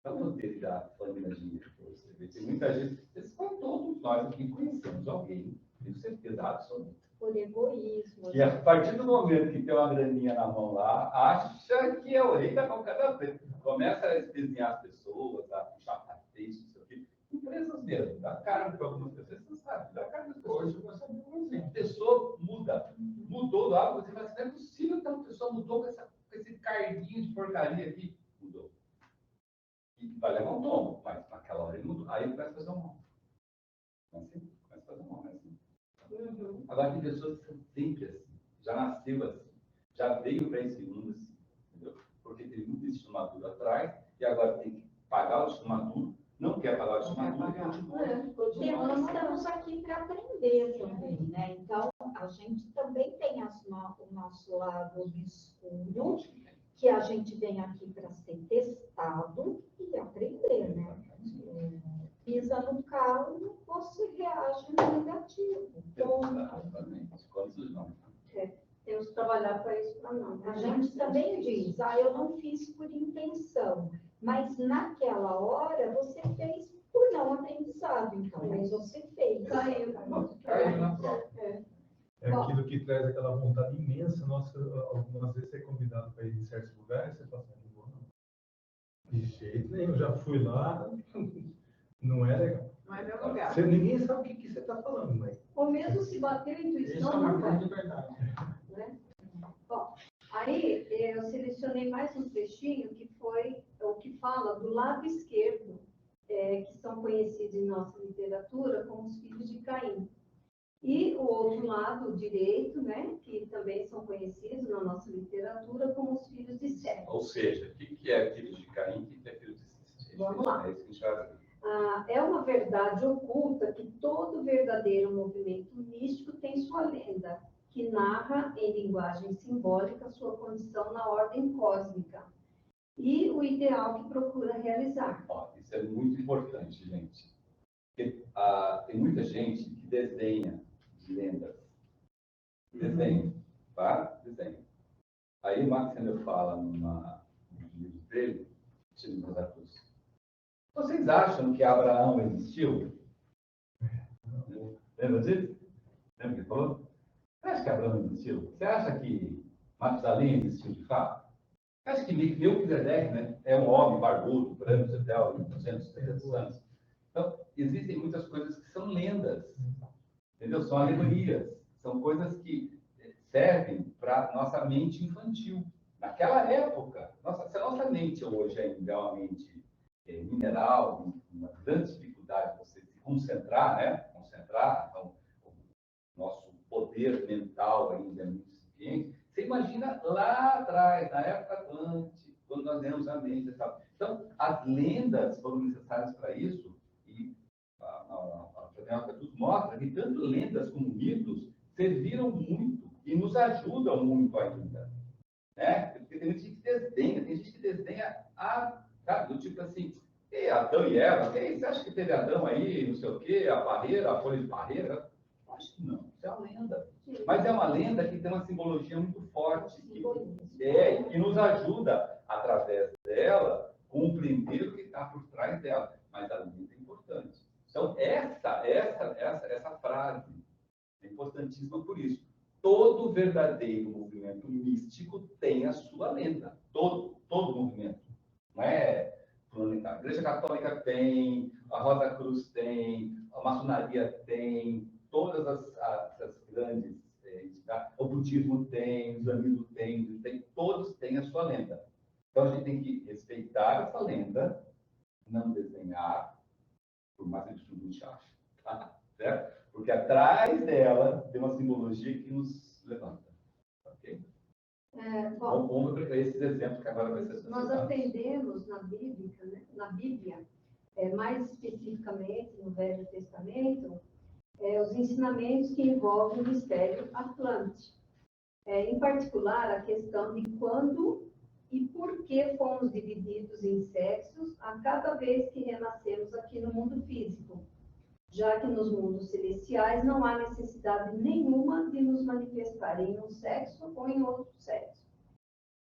Dá poder da energia. Você vê, tem muita gente. Todos nós aqui conhecemos alguém, tenho certeza absoluta. Por egoísmo. E a partir do momento que tem uma graninha na mão lá, acha que é o rei da qualquer vez. Começa a espezinhar as pessoas, a puxar tapete, não sei o quê. Empresas mesmo, dá cara para algumas pessoas, você sabe, dá cara para hoje, eu saber um exemplo. A pessoa mudou do algo, você fala assim, não é possível que uma pessoa mudou com esse cardinho de porcaria aqui. Mudou. E vai levar um tombo, mas naquela hora ele mudou. Aí ele começa a fazer um mal. Assim, começa a fazer um mal, né? Assim. Agora tem pessoas que são sempre assim, já nasceu assim, já veio para esse mundo assim, entendeu? Porque teve muito destino maduro atrás e agora tem que pagar o destino maduro, não quer pagar o destino maduro e continua. Nós estamos aqui para aprender também, né? Então, a gente também tem o nosso lado obscuro, que a gente vem aqui para ser testado e aprender, né? Pisa no calo, você reage no negativo. Exatamente. Quantos não? Temos que trabalhar para isso para nós. A gente também diz, eu não fiz por intenção, mas naquela hora você fez por não aprendizado, então, mas você fez. Caiu na prova. É aquilo que traz aquela vontade imensa. Nossa, algumas vezes você é convidado para ir em certos lugares, você fala assim, não vou não. De jeito nenhum, eu já fui lá, não é legal. Não é meu lugar. Ninguém sabe o que você está falando, mas... Ou mesmo se bater a Isso é intuição, uma não vai. grande verdade. Né? Bom, aí eu selecionei mais um trechinho que lado esquerdo, que são conhecidos em nossa literatura como os filhos de Caim. E o outro lado, o direito, né, que também são conhecidos na nossa literatura como os filhos de Sete. Ou seja, o que é filhos de Caim e o que é filhos de Sete? Vamos lá. É isso que a gente vai ver. É uma verdade oculta que todo verdadeiro movimento místico tem sua lenda, que narra em linguagem simbólica sua condição na ordem cósmica e o ideal que procura realizar. Ó, isso é muito importante, gente. Porque, tem muita gente que desenha lendas. Desenha, tá? Desenha. Aí o Max Sandler fala no livro dele, Tino das Cruz. Vocês acham que Abraão existiu? Lembra disso? Lembra que ele falou? Você acha que Abraão existiu? Você acha que Matusalém existiu de fato? Você acha que Melquisedeque, né, é um homem barbudo, branco, até 200, 300 anos? Então, existem muitas coisas que são lendas, entendeu? São alegorias, são coisas que servem para nossa mente infantil. Naquela época, se a nossa mente hoje ainda é uma mente mineral, uma grande dificuldade de você se concentrar, né? Concentrar, então, o nosso poder mental ainda é muito incipiente. Você imagina lá atrás, na época atlântica, quando nós temos a mente e tal. Então, as lendas foram necessárias para isso, e a Fraternidade mostra que tanto lendas como mitos serviram muito e nos ajudam muito ainda. Né? Porque tem gente que desenha sabe, do tipo assim, Adão e Eva, você acha que teve Adão aí, não sei o quê, a barreira, a folha de barreira? Acho que não, isso é uma lenda. Mas é uma lenda que tem uma simbologia muito forte, que nos ajuda, através dela, compreender o que está por trás dela. Mas a lenda é importante. Então, essa frase é importantíssima por isso. Todo verdadeiro movimento místico tem a sua lenda. Todo movimento. Não é planetário. A Igreja Católica tem, a Rosa Cruz tem, a maçonaria tem, todas as grandes, o budismo tem, o islamismo tem, todos têm a sua lenda. Então a gente tem que respeitar essa lenda, não desenhar, por mais que a gente ache, tá? Certo? Porque atrás dela tem uma simbologia que nos levanta. Ok? Bom, vamos ver esses exemplos que agora vai ser. Nós aprendemos na Bíblia, mais especificamente no Velho Testamento, os ensinamentos que envolvem o mistério atlântico. Em particular, a questão de quando e por que fomos divididos em sexos a cada vez que renascemos aqui no mundo físico, já que nos mundos celestiais não há necessidade nenhuma de nos manifestar em um sexo ou em outro sexo.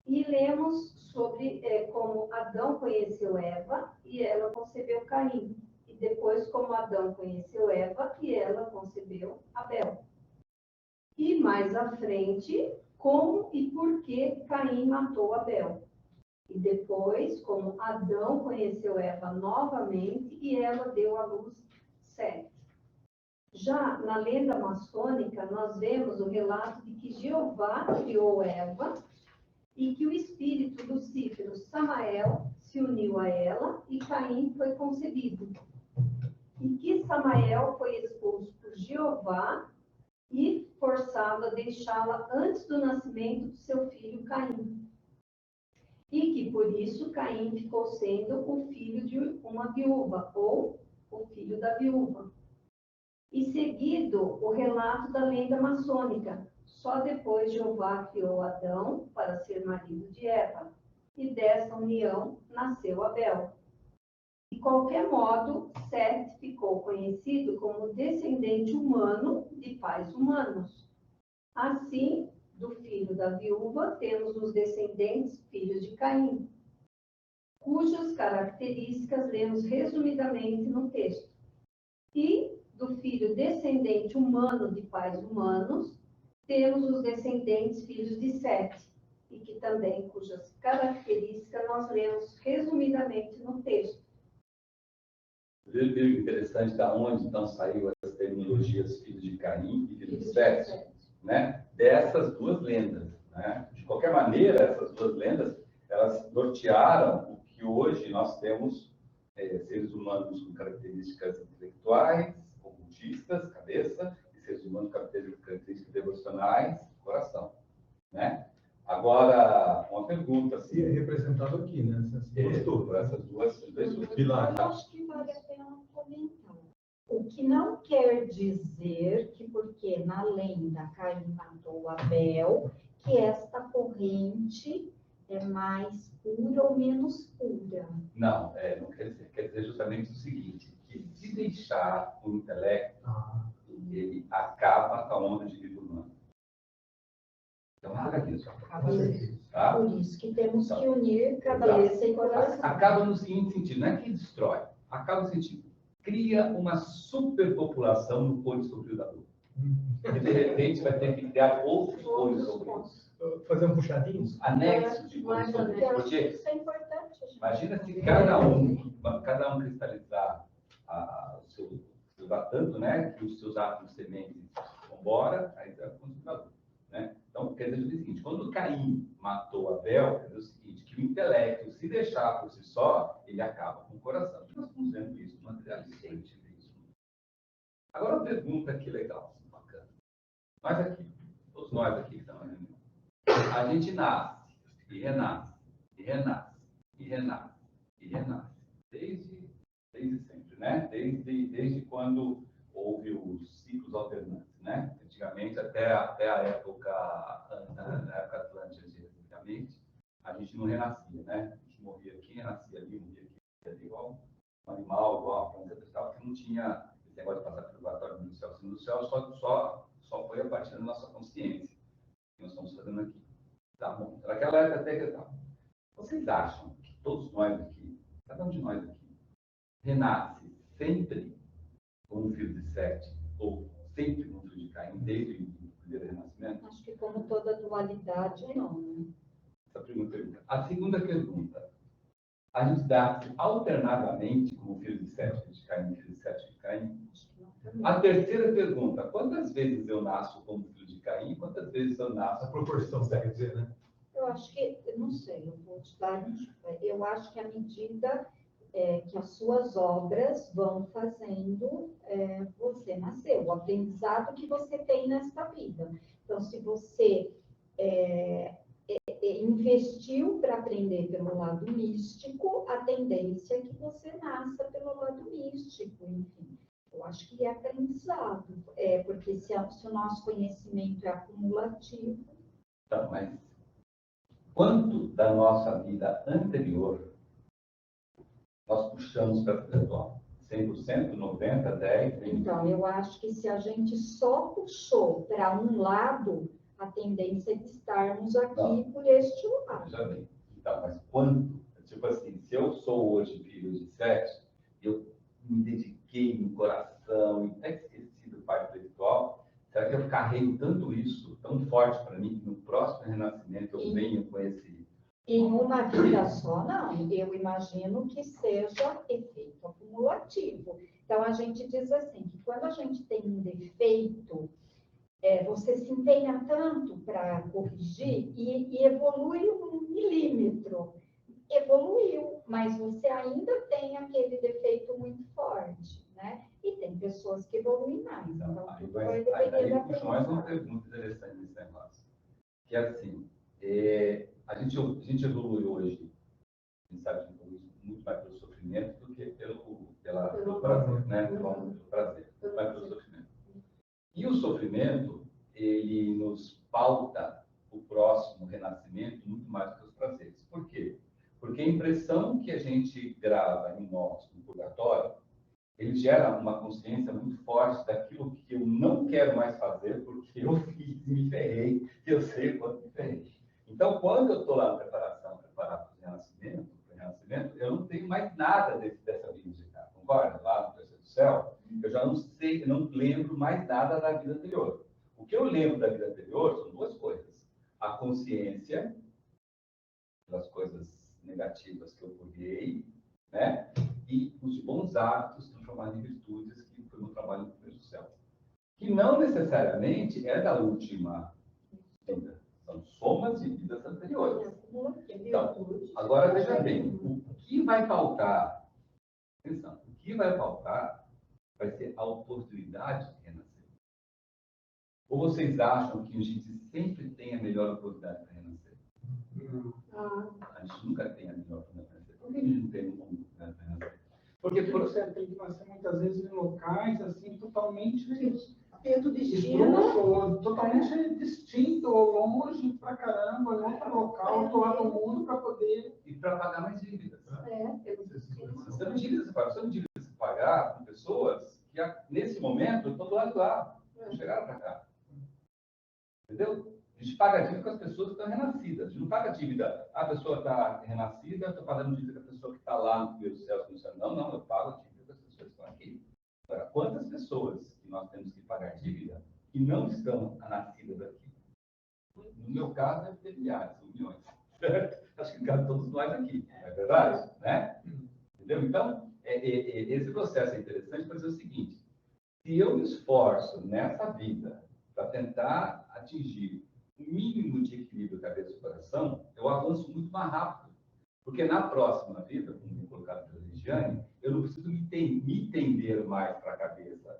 E lemos sobre como Adão conheceu Eva e ela concebeu Caim. E depois como Adão conheceu Eva e ela concebeu Abel. E mais à frente, como e por que Caim matou Abel. E depois, como Adão conheceu Eva novamente e ela deu à luz Sete. Já na lenda maçônica, nós vemos o relato de que Jeová criou Eva e que o espírito lucífero Samael se uniu a ela e Caim foi concebido. E que Samael foi expulso por Jeová e forçado a deixá-la antes do nascimento do seu filho Caim. E que por isso Caim ficou sendo o filho de uma viúva, ou o filho da viúva. E seguido o relato da lenda maçônica, só depois Jeová criou Adão para ser marido de Eva, e dessa união nasceu Abel. De qualquer modo, Sete ficou conhecido como descendente humano de pais humanos. Assim, do filho da viúva, temos os descendentes filhos de Caim, cujas características lemos resumidamente no texto. E do filho descendente humano de pais humanos, temos os descendentes filhos de Sete, e que também, cujas características nós lemos resumidamente no texto. Viu interessante da onde então saiu essas terminologias filhos de Caim e filhos de Sete, né? Dessas duas lendas, né? De qualquer maneira, essas duas lendas, elas nortearam o que hoje nós temos seres humanos com características intelectuais, ocultistas, cabeça, e seres humanos com características devocionais, coração, né? Agora, uma pergunta, E é representado aqui, né? por essas duas pilares. Eu acho que vale a pena comentar. O que não quer dizer que porque na lenda Caim matou Abel, que esta corrente é mais pura ou menos pura. Não, não quer dizer. Quer dizer justamente o seguinte, que se deixar o intelecto, ele acaba com a onda de vida humana. Então, nada disso. Tá? Por isso que temos que unir cabeça e coração. Acaba no seguinte sentido, não é que destrói, acaba no sentido, cria uma superpopulação no pôr sobre da lua. E de repente vai ter que criar outros pôres sobre isso. Fazer um puxadinho? Anexos de pôres sobre isso. Eu acho que Porque isso é importante. gente. imagina se cada um cristalizar o seu tanto, né, que os seus átomos sementes vão embora, aí vai continuar. Né? Então, quer dizer o seguinte, quando Caim matou Abel, quer dizer o seguinte, que o intelecto, se deixar por si só, ele acaba com o coração. Nós estamos vendo isso no materialismo. Agora, uma pergunta que legal, bacana. Nós aqui, todos nós aqui que estamos na reunião, a gente nasce, e renasce, e renasce, e renasce, e renasce, desde sempre, né? Desde quando houve os ciclos alternantes, né? Antigamente, até a época atlântica, antigamente, a gente não renascia, né? A gente morria aqui, renascia ali, morria aqui, igual um animal, igual uma planta vegetal, que não tinha esse negócio de passar pelo laboratório do céu. Assim, do céu só foi a partir da nossa consciência que nós estamos fazendo aqui. Tá bom? Naquela época até que tal. Vocês acham que todos nós aqui, cada um de nós aqui, renasce sempre como um filho de Sete, ou sempre como um filho de Caim, desde o primeiro renascimento? Acho que como toda dualidade, não. Né? Essa é a primeira pergunta. A segunda pergunta. A gente dá alternadamente como filho de Sete de Caim, filho de Sete de Caim? Acho que não também. A terceira pergunta. Quantas vezes eu nasço como filho de Caim? Quantas vezes eu nasço? A proporção, você quer dizer, né? Eu acho que, não sei, eu vou te dar, eu acho que à medida que as suas obras vão fazendo você nascer, o aprendizado que você tem nesta vida. Então, se você investiu para aprender pelo lado místico, a tendência é que você nasça pelo lado místico, enfim. Eu acho que é aprendizado, porque se o nosso conhecimento é acumulativo. Então, mas quanto da nossa vida anterior nós puxamos para a vida atual? 100%, 90%, 10%? 20%? Então, eu acho que se a gente só puxou para um lado, a tendência é de estarmos aqui por este lado. Já bem. Então, mas quanto? Tipo assim, se eu sou hoje filho de Sete, eu me dediquei no coração, e até esqueci do pai espiritual, será que eu carrego tanto isso, tão forte para mim, que no próximo renascimento eu venho com esse... Em uma vida só, não. Eu imagino que seja efeito acumulativo. Então, a gente diz assim, que quando a gente tem um defeito, você se empenha tanto para corrigir e evolui 1 milímetro. Evoluiu, mas você ainda tem aquele defeito muito forte, né? E tem pessoas que evoluem mais. Então, Aí vai depender da puxa mais uma pessoa. pergunta interessante nesse negócio. Que é assim, a gente evolui hoje, a gente sabe que evolui muito mais pelo sofrimento do que pelo prazer, né? Pelo prazer, muito mais pelo sofrimento. E o sofrimento, ele nos pauta o próximo renascimento muito mais do que os prazeres. Por quê? Porque a impressão que a gente grava em nós, no purgatório, ele gera uma consciência muito forte daquilo que eu não quero mais fazer, porque eu fiz e me ferrei, e eu sei o quanto me ferrei. Então, quando eu estou lá na preparação, preparado para o renascimento, eu não tenho mais nada dessa vida de cá, concorda? Lá no terceiro do céu, eu já não sei, eu não lembro mais nada da vida anterior. O que eu lembro da vida anterior são duas coisas. A consciência das coisas negativas que eu purguei, né? E os bons hábitos transformados em virtudes, que foi meu trabalho no primeiro do céu. Que não necessariamente é da última vida. São somas de vidas anteriores. Então, agora veja bem, o que vai faltar, atenção, o que vai faltar vai ser a oportunidade de renascer. Ou vocês acham que a gente sempre tem a melhor oportunidade para renascer? A gente nunca tem a melhor oportunidade para renascer. Por que a gente não tem uma oportunidade para renascer? Porque você tem que nascer muitas vezes em locais assim totalmente Dentro do destino. Totalmente distinto, ou longe pra caramba, em outro local, outro lado do mundo, para poder. E para pagar mais dívidas. Nós temos dívidas a pagar com pessoas que, nesse momento, estão do lado de lá. Não chegaram para cá. Entendeu? A gente paga dívida com as pessoas que estão renascidas. A gente não paga dívida. A pessoa está renascida, eu estou pagando dívida com a pessoa que está lá no primeiro céu, no céu. Não, eu pago dívida com as pessoas que estão aqui. Agora, quantas pessoas que nós temos que pagar dívida que não estão nascidas aqui? No meu caso, deve ter milhares, milhões. Acho que cabe todos nós aqui. Não é verdade? Né? Entendeu? Então, esse processo é interessante para dizer o seguinte: se eu me esforço nessa vida para tentar atingir o mínimo de equilíbrio cabeça e coração, eu avanço muito mais rápido. Porque na próxima vida, como me colocado pela Regiane, eu não preciso me entender mais para a cabeça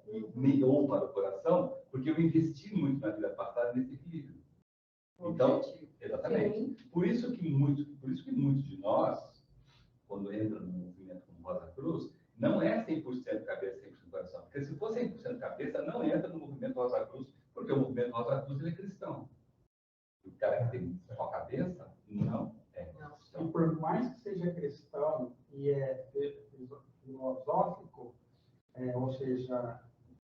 ou para o coração, porque eu investi muito na vida passada nesse equilíbrio. Então, exatamente. Por isso que muitos de nós, quando entram no movimento como Rosa Cruz, não é 100% cabeça, 100% coração. Porque se for 100% cabeça, não entra no movimento Rosa Cruz, porque o movimento Rosa Cruz ele é cristão. O cara que tem só cabeça, não é cristão. E por mais que seja cristão e é filosófico, ou seja,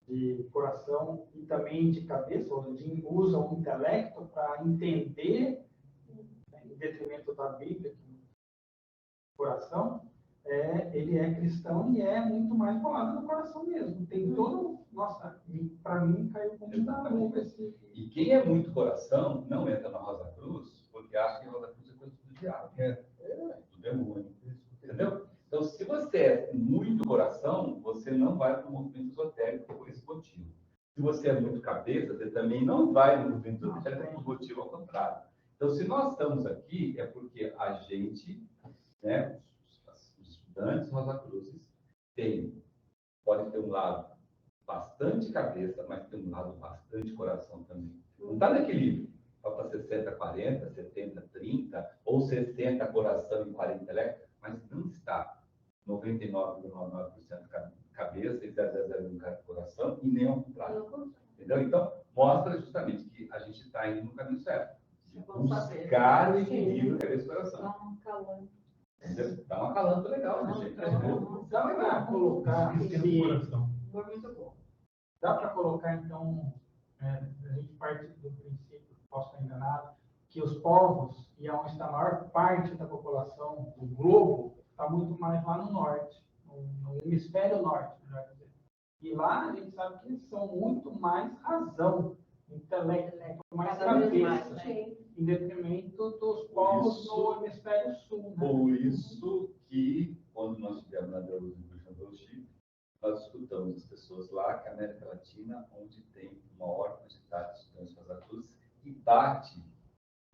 de coração e também de cabeça, usa o intelecto para entender, em detrimento da Bíblia, coração, ele é cristão e é muito mais colado no coração mesmo. Tem todo. Nossa, para mim caiu como uma luva esse. E quem é muito coração não entra na Rosa Cruz, porque acha que a Rosa Cruz é coisa do diabo. Do demônio. Entendeu? Então, se você é muito coração, você não vai para o movimento esotérico por esse motivo. Se você é muito cabeça, você também não vai no movimento esotérico por motivo ao contrário. Então, se nós estamos aqui, é porque a gente, né, os estudantes Rosa Cruzes, podem ter um lado bastante cabeça, mas tem um lado bastante coração também. Não está no equilíbrio. Falta 60-40, 70-30, ou 60 coração e 40 intelecto, mas não está 99,99% cabeça e 0,01 coração, e nem ao contrário. Entendeu? Então, mostra justamente que a gente está indo no caminho certo. De buscar o equilíbrio cabeça e coração. Entendeu? Dá um acalanto legal, né, gente? Dá para colocar Muito bom. Dá para colocar, então, a gente parte do princípio, posso estar enganado, que os povos, e onde está a maior parte da população do globo, está muito mais lá no norte, no hemisfério norte, melhor dizer. E lá a gente sabe que eles são muito mais razão, intelecto, mais cabeça, em detrimento dos povos no hemisfério sul. Né? Por isso que, quando nós estivemos na Chile, nós escutamos as pessoas lá, que a América Latina, onde tem o maior quantidade de estudantes Rosa Cruz, e bate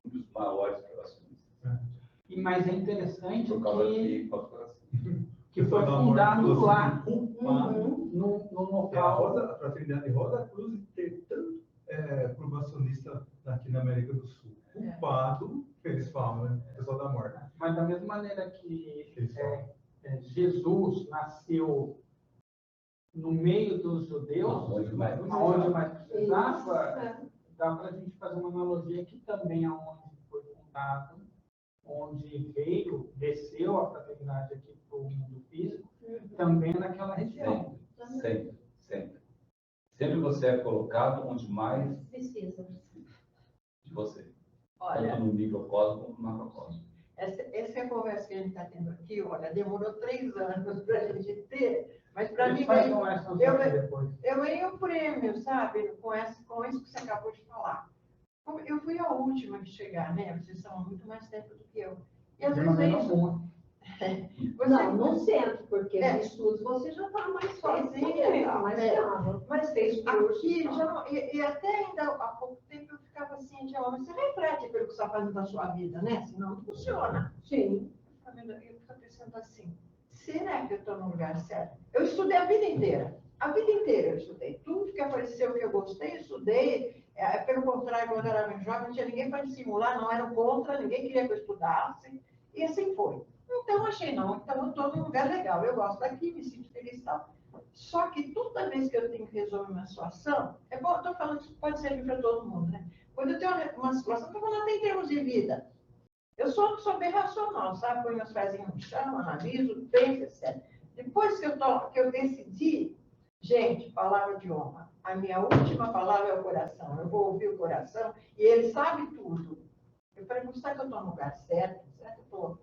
um dos maiores relacionistas. Mas é interessante por causa que foi fundado lá, no local. A fraternidade Rosa Cruz ter tanto probacionista aqui na América do Sul. Culpado, eles falam, né? Pessoal da morte. Mas da mesma maneira que Jesus nasceu no meio dos judeus, onde mais precisava, dá para a gente fazer uma analogia que também aonde foi fundado, onde desceu a fraternidade aqui para o mundo físico, também naquela região. Sempre. Sempre você é colocado onde mais precisa de você. Olha, tanto no microcosmo como no macrocosmo. Essa conversa que a gente está tendo aqui, olha, demorou 3 anos para a gente ter, mas para mim eu ganhei um prêmio, sabe, com isso que você acabou de falar. Eu fui a última que chegar, né? Vocês são muito mais tempo do que eu. E às vezes é isso. Não sempre, porque nos estudos você já está mais sozinha, mas fez curso. Aqui, e até ainda há pouco tempo eu ficava assim, mas você reflete pelo que você está fazendo da sua vida, né? Senão não funciona. Sim. Camila, eu fico pensando assim, será que eu estou no lugar certo? Eu estudei a vida inteira. A vida inteira eu estudei. Tudo que apareceu que eu gostei, eu estudei. Pelo contrário, quando eu era mais jovem, não tinha ninguém para estimular, não era contra, ninguém queria que eu estudasse. E assim foi. Então, achei, não, então eu estou num lugar legal, eu gosto daqui, me sinto feliz e tal. Só que toda vez que eu tenho que resolver uma situação, é bom, estou falando que isso pode servir para todo mundo, né? Quando eu tenho uma situação, estou falando até em termos de vida. Eu sou bem racional, sabe? Põe meus pezinhos no chão, analiso, penso, etc. Depois que eu decidi, gente, palavra de honra, a minha última palavra é o coração. Eu vou ouvir o coração e ele sabe tudo. Eu falei, será que eu estou no lugar certo? Será que eu estou,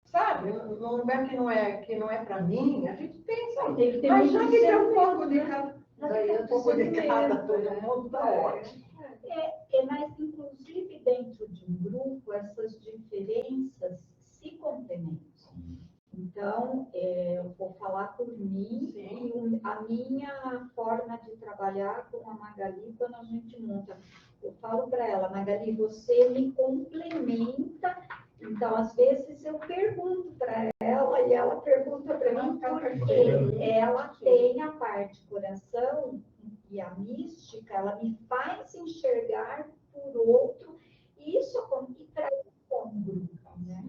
sabe, num lugar que não é para mim? A gente pensa, Tem que ter mas muito já que tem um discernimento, pouco de né? cada, Daí eu um pouco de cada, todo né? mundo está ótimo. Mas, inclusive, dentro de um grupo, essas diferenças se complementam. Então, eu vou falar por mim, e a minha forma de trabalhar com a Magali, quando a gente monta, eu falo para ela, Magali, você me complementa. Então, às vezes, eu pergunto para ela e ela pergunta para mim, porque ela tem a parte coração e a mística, ela me faz enxergar por outro, e isso acontece para um grupo, né?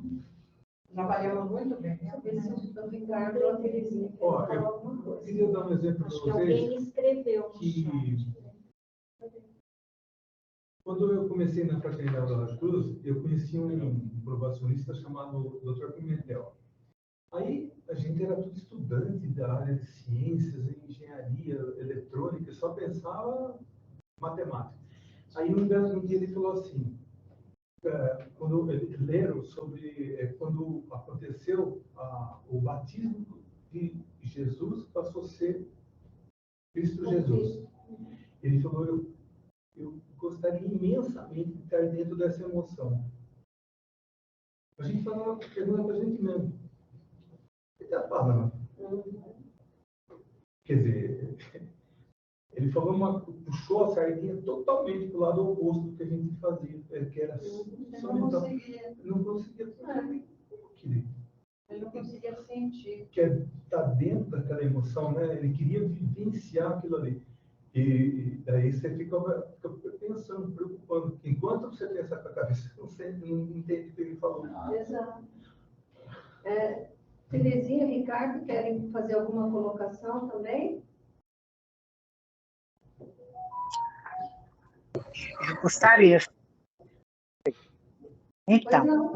Trabalhamos muito bem. O Ricardo ou a Terezinha querem Ó, falar alguma coisa. Eu queria dar um exemplo para Acho que alguém vocês. me escreveu no Que chat. quando eu comecei na Fraternidade da Cruz, eu conheci um provacionista chamado Dr. Pimentel. Aí a gente era tudo estudante da área de ciências, engenharia, eletrônica, só pensava matemática. Aí um dia ele falou assim, quando eles leram sobre quando aconteceu o batismo de Jesus, passou a ser Cristo Jesus. Ele falou, eu gostaria imensamente de estar dentro dessa emoção. A gente falava, pergunta para a gente mesmo. O que está falando? Quer dizer, ele falou puxou a sardinha totalmente para o lado oposto do que a gente fazia, que era só mental. Não conseguia. Ele não conseguia sentir. Quer estar dentro daquela emoção, né? Ele queria vivenciar aquilo ali. E daí você fica pensando, preocupando. Enquanto você pensa com a cabeça, você não entende o que ele falou. Exato. Terezinha e Ricardo querem fazer alguma colocação também? Eu gostaria. Então,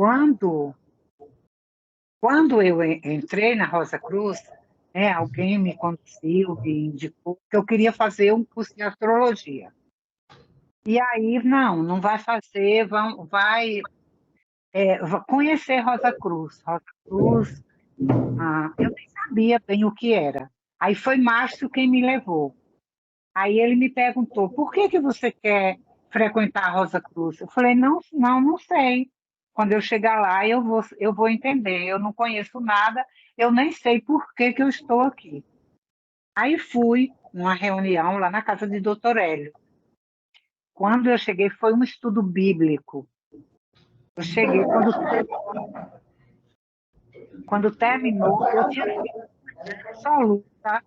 quando eu entrei na Rosa Cruz, alguém me conduziu e indicou que eu queria fazer um curso de astrologia. E aí, não vai fazer, vai conhecer Rosa Cruz. Rosa Cruz, eu nem sabia bem o que era. Aí foi Márcio quem me levou. Aí ele me perguntou, por que você quer frequentar a Rosa Cruz? Eu falei, não sei. Quando eu chegar lá, eu vou entender. Eu não conheço nada, eu nem sei por que eu estou aqui. Aí fui numa reunião lá na casa de Dr. Hélio. Quando eu cheguei, foi um estudo bíblico. Eu cheguei, quando terminou, eu tinha absoluta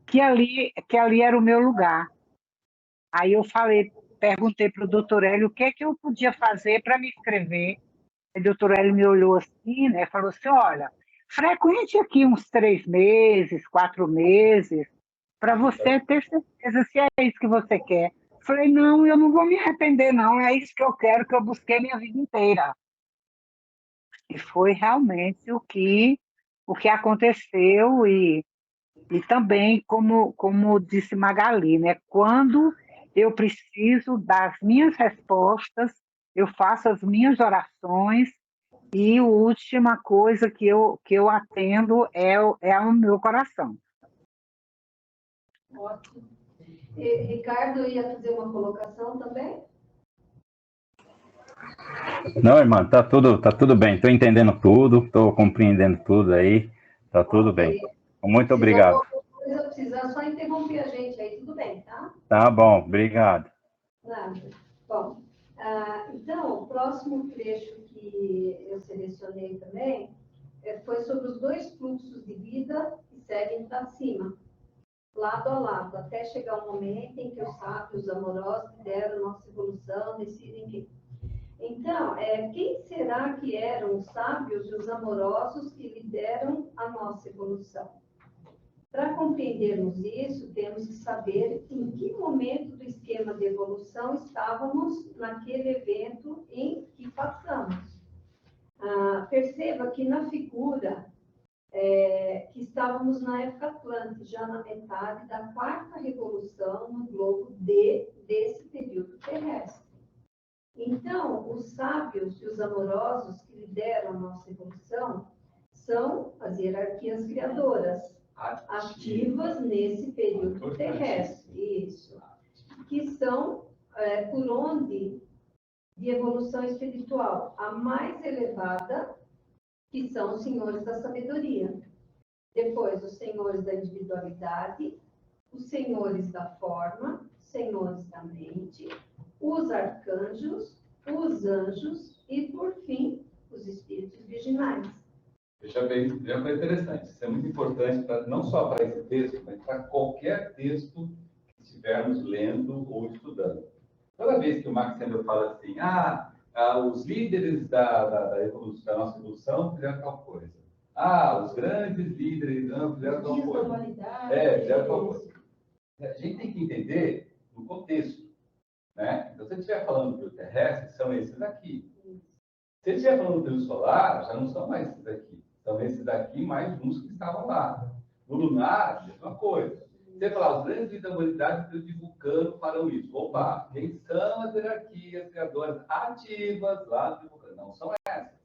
que ali era o meu lugar. Aí eu perguntei para o doutor Hélio o que eu podia fazer para me inscrever. O doutor Hélio me olhou assim, né, falou assim, olha, frequente aqui uns 3 meses, 4 meses, para você ter certeza se é isso que você quer. Falei, não, eu não vou me arrepender, não, é isso que eu quero, que eu busquei minha vida inteira. E foi realmente o que aconteceu, e também, como disse Magali, né, quando eu preciso das minhas respostas, eu faço as minhas orações, e a última coisa que eu atendo é o meu coração. Ótimo. E Ricardo ia fazer uma colocação também? Não, irmã, tá tudo bem. Estou entendendo tudo, estou compreendendo tudo aí. Tá tudo bem. Muito obrigado. Se precisar, só interromper a gente aí, tudo bem, tá? Tá bom, obrigado. Nada. Bom, então, o próximo trecho que eu selecionei também foi sobre os dois fluxos de vida que seguem para cima, lado a lado, até chegar o momento em que os sábios amorosos que deram nossa evolução decidem que. Então, quem será que eram os sábios e os amorosos que lideram a nossa evolução? Para compreendermos isso, temos que saber em que momento do esquema de evolução estávamos naquele evento em que passamos. Perceba que na figura que estávamos na época Atlântica, já na metade da quarta revolução no globo desse período terrestre. Então, os sábios e os amorosos que lideram a nossa evolução são as hierarquias criadoras, ativas nesse período terrestre, isso, que são por onde de evolução espiritual, a mais elevada, que são os senhores da sabedoria. Depois, os senhores da individualidade, os senhores da forma, senhores da mente, os arcanjos, os anjos e, por fim, os espíritos virginais. Veja bem, é interessante. Isso é muito importante, não só para esse texto, mas para qualquer texto que estivermos lendo ou estudando. Toda vez que o Max Sandel fala assim, os líderes da nossa evolução fizeram tal coisa. Os grandes líderes fizeram tal coisa. Fizeram tal coisa. A gente tem que entender no contexto. Né? Então, se ele estiver falando do terrestre, são esses aqui. Se ele estiver falando do solar, já não são mais esses aqui. São esses aqui mais uns que estavam lá. No lunar, mesma coisa. Você falar, os grandes líderes da humanidade de Vulcano farão isso. Opa, quem são as hierarquias criadoras ativas lá do Vulcano? Não são essas.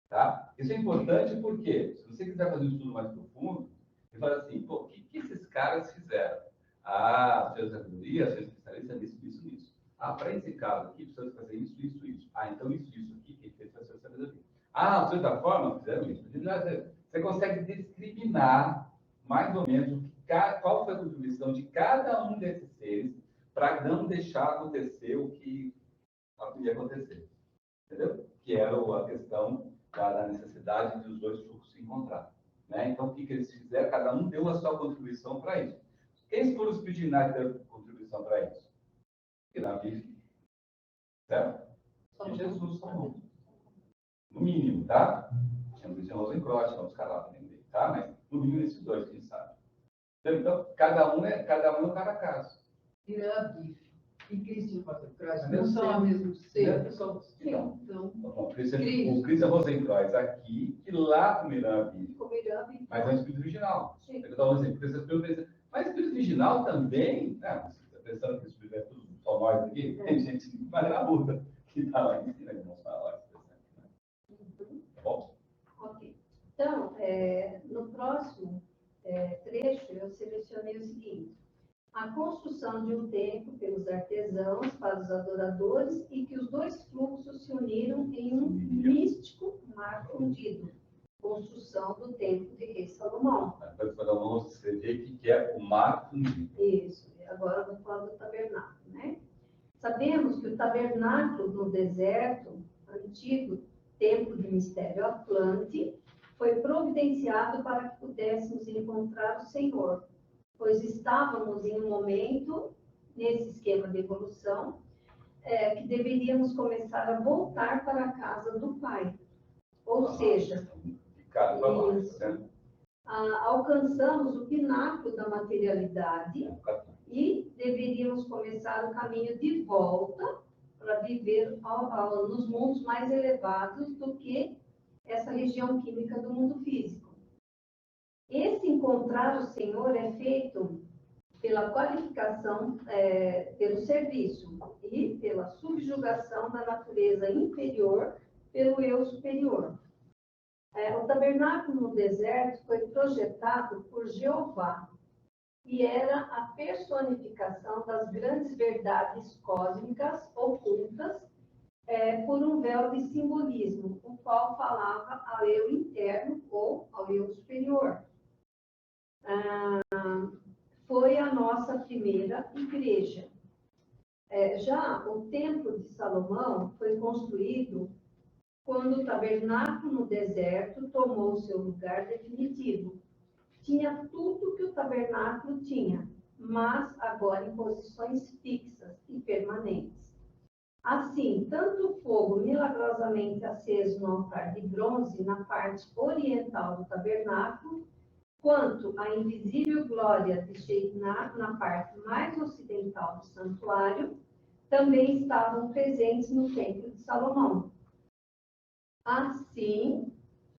Tá? Isso é importante porque, se você quiser fazer um estudo mais profundo, você fala assim, o que esses caras fizeram? As suas sabedoria, as suas especialistas nisso. Para esse caso aqui, precisa fazer isso. Então isso aqui, quem fez foi a sua sabedoria. Os seus da forma fizeram isso. Você consegue discriminar mais ou menos qual foi a contribuição de cada um desses seres para não deixar acontecer o que ia acontecer. Entendeu? Que era a questão da necessidade de os dois fluxos se encontrarem. Né? Então, o que eles fizeram? Cada um deu a sua contribuição para isso. Quem foram os virginais que deram contribuição para isso? E na Bíblia. Certo? E Jesus falou. No mínimo, tá? Tinha o Christian Rosenkreuz, tinha os caras lá também, tá? Mas no mínimo esses dois, quem sabe. Então, cada um é cada caso. Irã e Christian Rosenkreuz não são a mesma ser? Então, o Christian Rosenkreuz aqui, e lá no Irã Bíblia. Mas é um espírito original. Eu dou um exemplo. Mas o espírito original também, você está pensando que o espírito é tudo só nós aqui? Tem gente de maneira luta que está lá em cima, não está lá. Tá bom? Ok. Então, no próximo trecho, eu selecionei o seguinte: a construção de um templo pelos artesãos para os adoradores e que os dois fluxos se uniram em um místico mar fundido. Construção do templo de Rei Salomão. Vamos escrever o que é o mar fundido. Isso. Agora eu vou falar do tabernáculo, né? Sabemos que o tabernáculo no deserto, antigo templo de mistério Atlante, foi providenciado para que pudéssemos encontrar o Senhor, pois estávamos em um momento, nesse esquema de evolução, que deveríamos começar a voltar para a casa do Pai. Ou seja, alcançamos o pináculo da materialidade e deveríamos começar o caminho de volta para viver nos mundos mais elevados do que essa região química do mundo físico. Esse encontrar o Senhor é feito pela qualificação, pelo serviço e pela subjugação da natureza inferior pelo eu superior. O tabernáculo no deserto foi projetado por Jeová e era a personificação das grandes verdades cósmicas ocultas por um véu de simbolismo, o qual falava ao eu interno ou ao eu superior. Foi a nossa primeira igreja. Já o Templo de Salomão foi construído quando o tabernáculo no deserto tomou seu lugar definitivo. Tinha tudo que o tabernáculo tinha, mas agora em posições fixas e permanentes. Assim, tanto o fogo milagrosamente aceso no altar de bronze na parte oriental do tabernáculo, quanto a invisível glória de Shekinah na parte mais ocidental do santuário, também estavam presentes no templo de Salomão. Assim,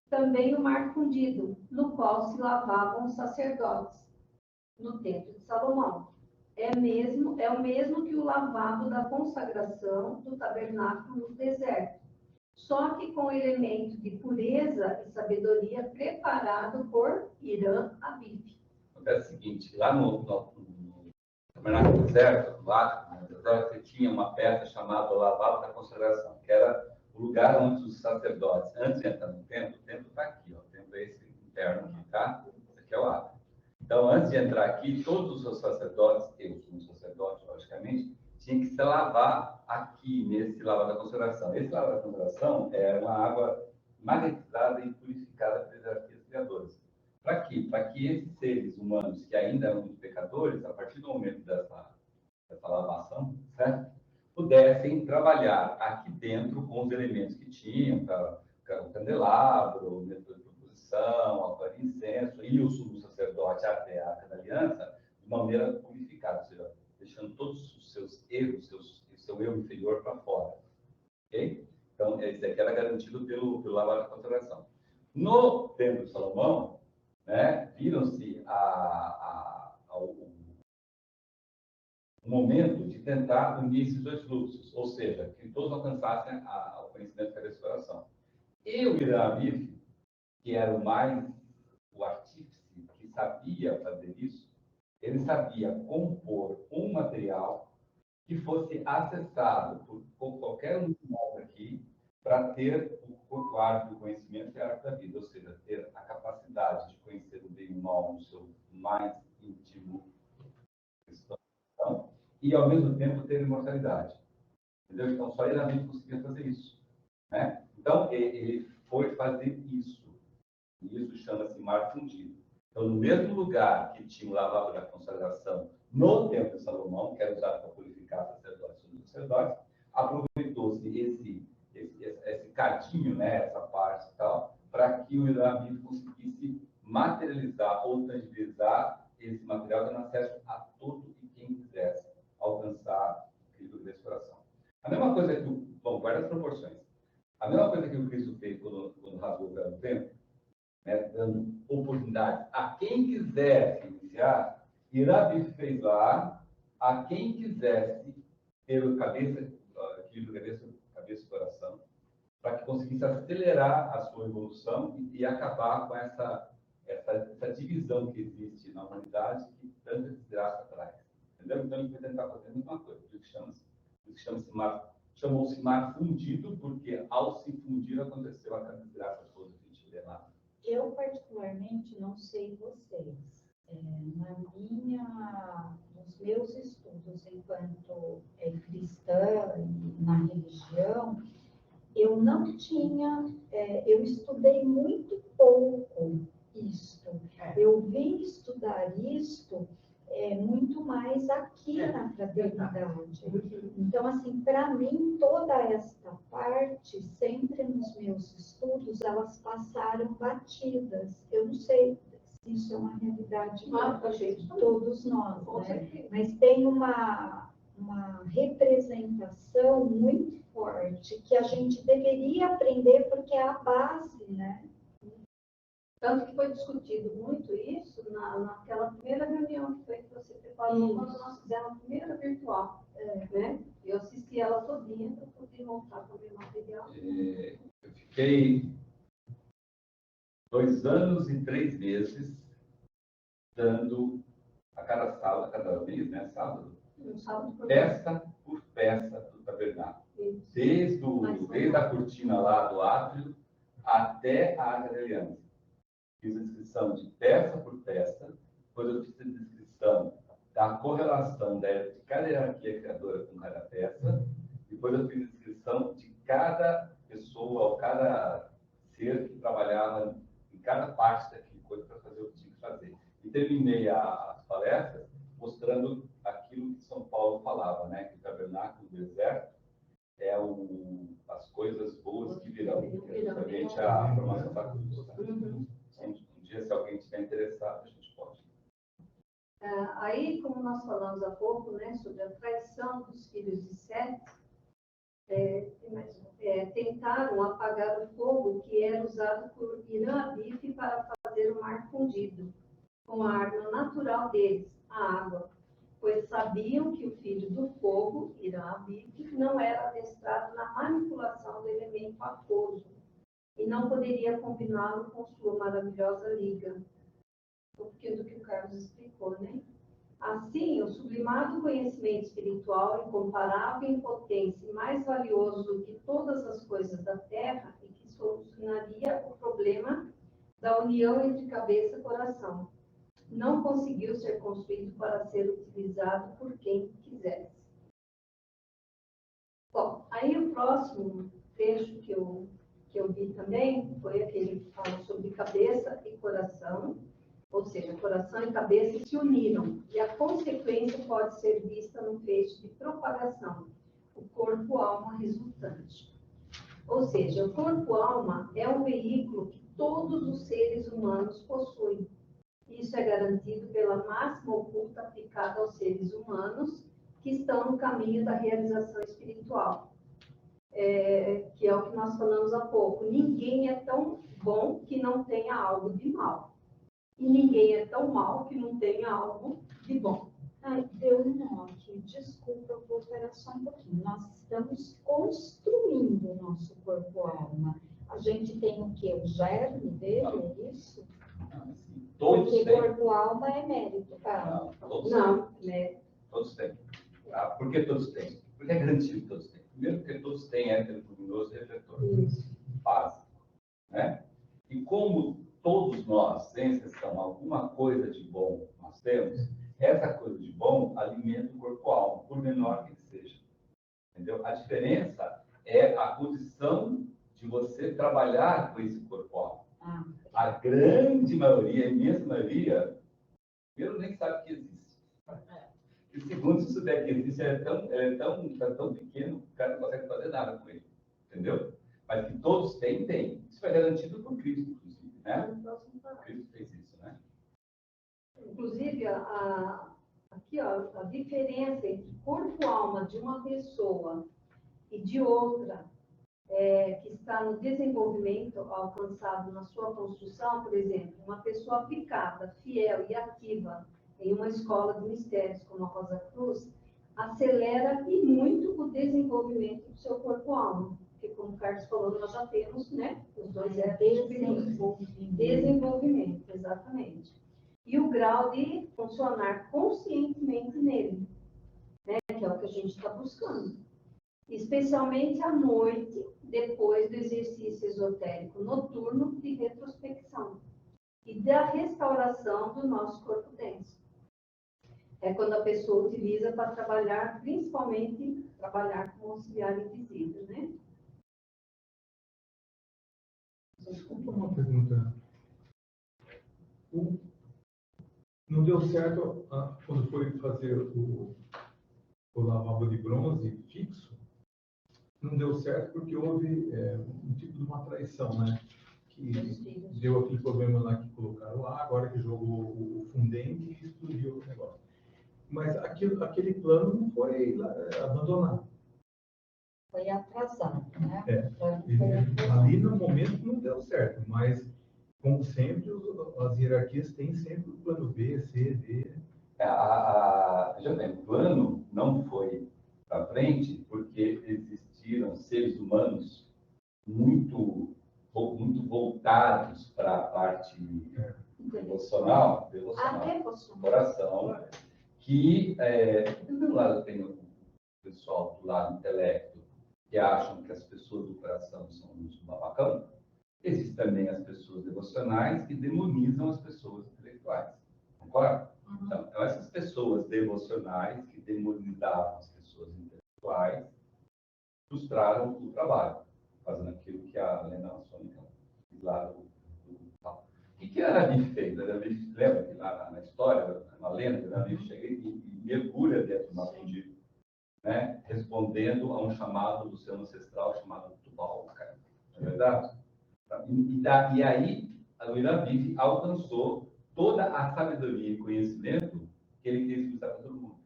também o mar fundido, no qual se lavavam os sacerdotes, no templo de Salomão. É o mesmo que o lavabo da consagração do tabernáculo no deserto, só que com elemento de pureza e sabedoria preparado por Irã Abib. É o seguinte, lá no tabernáculo do deserto, no deserto, você tinha uma peça chamada lavabo da consagração, que era o lugar onde os sacerdotes, antes de entrar no templo, o templo está aqui, ó, o templo é esse interno aqui, tá? Esse aqui é o átrio. Então, antes de entrar aqui, todos os sacerdotes, eu sou um sacerdote, logicamente, tinha que se lavar aqui, nesse lavabo da consagração. Esse lavabo da consagração é uma água magnetizada e purificada pelas hierarquias criadoras. Para quê? Para que esses seres humanos, que ainda eram muito pecadores, a partir do momento dessa lavação, certo? Pudessem trabalhar aqui dentro com os elementos que tinham, o candelabro, o método de proposição, o altar de incenso e o sumo sacerdote até a Arca da Aliança, de maneira purificada, ou seja, deixando todos os seus erros, o seu eu inferior para fora. Ok? Então, esse aqui era garantido pelo lavabo da consagração. No Templo de Salomão, né, viram-se o momento de tentar unir esses dois fluxos, ou seja, que todos alcançassem o conhecimento da coração. E o Irã Abib, que era o artífice que sabia fazer isso, ele sabia compor um material que fosse acessado por qualquer um de nós aqui para ter o árvore do conhecimento e a árvore da vida, ou seja, ter a capacidade de conhecer o bem e o mal no seu mais íntimo e, ao mesmo tempo, ter imortalidade. Entendeu? Então, só Irã conseguia fazer isso. Né? Então, ele foi fazer isso. E isso chama-se mar fundido. Então, no mesmo lugar que tinha o lavabo da consagração no Templo de Salomão, que era usado para purificar sacerdotes e sacerdotes, aproveitou-se esse cadinho, né, essa parte e tal, para que o Irã Abib conseguisse materializar ou tangibilizar esse material, dando acesso a todo e quem quisesse alcançar o Cristo desse coração. A mesma coisa que guarda as proporções. A mesma coisa que o Cristo fez quando rasgou o véu do templo, né, dando oportunidade a quem quisesse iniciar, Irã Abib fez lá, a quem quisesse ter o equilíbrio cabeça e coração, para que conseguisse acelerar a sua evolução e acabar com essa divisão que existe na humanidade que tanta desgraça traz. Entendeu? Então, a gente vai tentar fazer a mesma coisa. Por isso chamou-se mar fundido, porque ao se fundir aconteceu aquela desgraça toda que a gente vê lá. Eu, particularmente, não sei vocês. Nos meus estudos enquanto cristã e na religião, eu não tinha, eu estudei muito pouco isto. Eu vim estudar isto muito mais aqui na fraternidade. Então, assim, para mim, toda esta parte, sempre nos meus estudos, elas passaram batidas. Eu não sei se isso é uma realidade de todos nós, né? Mas tem uma representação muito forte que a gente deveria aprender porque é a base, né? Tanto que foi discutido muito isso naquela primeira reunião que você preparou quando nós fizemos a primeira virtual. Né? Eu assisti ela todinha para poder montar também o material. Eu fiquei 2 anos e 3 meses dando a cada mês, né, sábado, peça por peça do tabernáculo. Desde a cortina lá do átrio até a Arca da Aliança. Fiz a descrição de peça por peça, depois eu fiz a descrição da correlação de cada hierarquia criadora com cada peça, depois eu fiz a descrição de cada pessoa, ou cada ser que trabalhava em cada parte daquela coisa para fazer o que tinha que fazer. E terminei as palestras mostrando aquilo que São Paulo falava, né? Que o tabernáculo do deserto é as coisas boas que virão, que é justamente a formação da cruz. Tá? Um dia, se alguém estiver interessado, a gente pode. Aí, como nós falamos há pouco, né, sobre a traição dos filhos de Sete, tentaram apagar o fogo que era usado por Irã-Abif para fazer o mar fundido, com a arma natural deles, a água, pois sabiam que o filho do fogo, Irã-Abif, não era adestrado na manipulação do elemento aquoso e não poderia combiná-lo com sua maravilhosa liga. Um pouquinho do que o Carlos explicou, né? Assim, o sublimado conhecimento espiritual, incomparável em potência e mais valioso do que todas as coisas da Terra, e que solucionaria o problema da união entre cabeça e coração, não conseguiu ser construído para ser utilizado por quem quisesse. Bom, aí o próximo trecho que eu vi também foi aquele que fala sobre cabeça e coração, ou seja, coração e cabeça se uniram, e a consequência pode ser vista no feixe de propagação, o corpo-alma resultante. Ou seja, o corpo-alma é um veículo que todos os seres humanos possuem. Isso é garantido pela máxima oculta aplicada aos seres humanos que estão no caminho da realização espiritual, que é o que nós falamos há pouco. Ninguém é tão bom que não tenha algo de mal. E ninguém é tão mal que não tenha algo de bom. Ai, deu um nó aqui. Desculpa, eu vou esperar só um pouquinho. Nós estamos construindo o nosso corpo-alma. A gente tem o quê? O germe dele, é isso? Assim, todos porque têm. corpo-alma é mérito, tá? Não, né? Todos têm. Tá? Por que todos têm? Porque é garantido que todos têm. Primeiro, porque todos têm éter luminoso e refletor. Isso. Básico. Né? E como todos nós, sem exceção, alguma coisa de bom nós temos, essa coisa de bom alimenta o corpo-alma, por menor que ele seja. Entendeu? A diferença é a condição de você trabalhar com esse corpo-alma. A grande maioria, a imensa maioria, primeiro nem sabe que existe. E segundo, se souber que existe, é tão pequeno que o cara não consegue fazer nada com ele. Entendeu? Mas que todos têm, tem. Isso é garantido por Cristo, inclusive. Né? Cristo fez isso, né? Inclusive, aqui, ó, a diferença entre corpo-alma de uma pessoa e de outra, que está no desenvolvimento alcançado na sua construção, por exemplo, uma pessoa aplicada, fiel e ativa em uma escola de mistérios como a Rosa Cruz, acelera e muito o desenvolvimento do seu corpo-alma. Porque, como o Carlos falou, nós já temos, né, os dois desenvolvimento, exatamente. E o grau de funcionar conscientemente nele, né, que é o que a gente está buscando. Especialmente à noite, depois do exercício esotérico noturno de retrospecção e da restauração do nosso corpo denso. É quando a pessoa utiliza para trabalhar, principalmente trabalhar com auxiliar invisível, né? Desculpa uma pergunta. Não deu certo quando foi fazer o lavabo de bronze fixo? Não deu certo porque houve um tipo de uma traição, né? Que deu aquele problema lá que colocaram lá, agora que jogou o fundente e explodiu o negócio. Mas aquele plano não foi abandonado. Foi atrasado, né? Ali no momento não deu certo, mas como sempre as hierarquias têm sempre o plano B, C, D. Veja bem, o plano não foi para frente porque existiram seres humanos muito voltados para a parte devocional, coração, que, de um lado tem o pessoal do lado intelecto, que acham que as pessoas do coração são uns babacão. Existem também as pessoas devocionais que demonizam as pessoas intelectuais. Concorda? Então, essas pessoas devocionais que demonizavam as pessoas intelectuais frustraram o trabalho, fazendo aquilo a Helena Sônica lá do tal. O que a Ana Bife fez? A Ana Bife, lembra que lá na história, na lenda, a Ana Bife chega e mergulha dentro do mar fundido, né? Respondendo a um chamado do seu ancestral chamado Tubal, cara. Não é verdade? E aí, a Ana Bife alcançou toda a sabedoria e conhecimento que ele quis usar para todo mundo.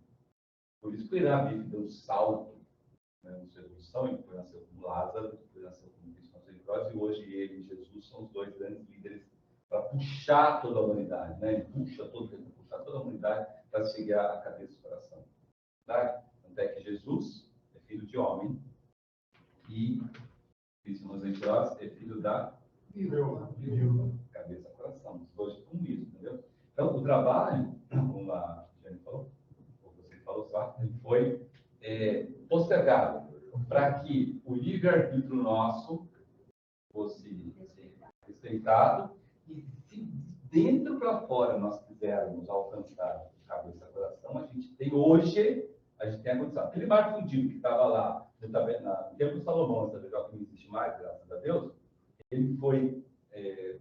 Por isso que o Irã Bife deu um salto, né, na sua evolução. Ele nasceu como Lázaro, depois nasceu como Cristo Cruz, e hoje ele e Jesus são os dois grandes líderes para puxar toda a humanidade, né? Ele puxa toda a humanidade para chegar à cabeça do coração. Tá? Tanto é que Jesus é filho de homem e Cristo Cruz é filho da cabeça coração. Os dois estão unidos, entendeu? Então, o trabalho, como a Jane falou, ou você falou, só, foi postergado para que o livre-arbítrio nosso fosse respeitado e se dentro para fora nós quisermos alcançar cabeça coração, a gente tem a condição. Aquele mar fundido que estava lá no tempo de Salomão, essa vez que não existe mais, graças a Deus, ele foi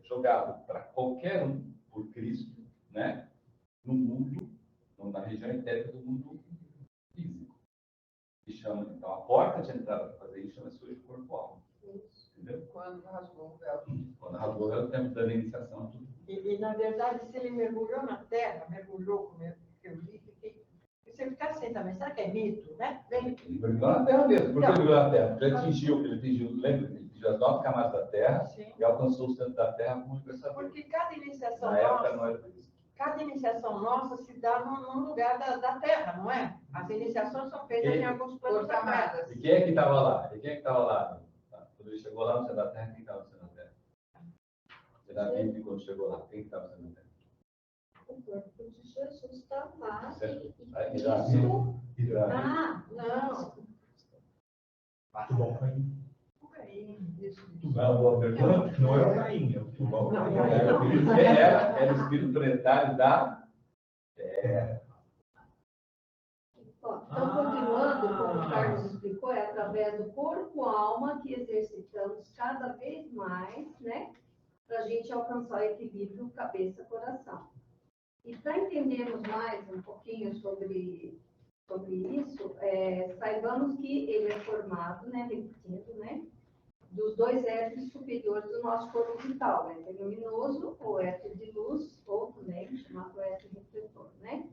jogado para qualquer um por Cristo, né? No mundo, na região etérica do mundo físico. Que chama, então, a porta de entrada para fazer isso chama-se hoje corpo-alma. Entendeu? Quando rasgou o véu. Quando rasgou o véu, o tempo da iniciação. Tudo. E, na verdade, se ele mergulhou na terra, mergulhou, como eu li, você fica assim também, será que é mito, né? Ele mergulhou na terra mesmo. Por que ele mergulhou na terra? Porque ele atingiu, lembra? Ele atingiu as 9 camadas da terra. Sim. E alcançou o centro da terra como universador. Porque cada iniciação na época não era por isso. Cada iniciação nossa se dá num lugar da terra, não é? As iniciações são feitas em alguns planos da terra. E quem é que estava lá? Quando ele chegou lá no centro da terra, quem estava no centro da terra? Será que quando chegou lá, quem estava no centro da terra? O corpo de Jesus está lá. Isso. Não. Tubal Caim. Tubal, boa pergunta. Não é o Caim, é o Tubal Caim. Era o espírito planetário da Terra. Então, continuando, como o Carlos explicou, é através do corpo-alma que exercitamos cada vez mais, né? Para a gente alcançar o equilíbrio cabeça-coração. E para entendermos mais um pouquinho sobre isso, saibamos que ele é formado, né, repetindo, né, dos dois éteres superiores do nosso corpo vital, o éter luminoso, ou éter de luz, ou também chamado éter refletor, né?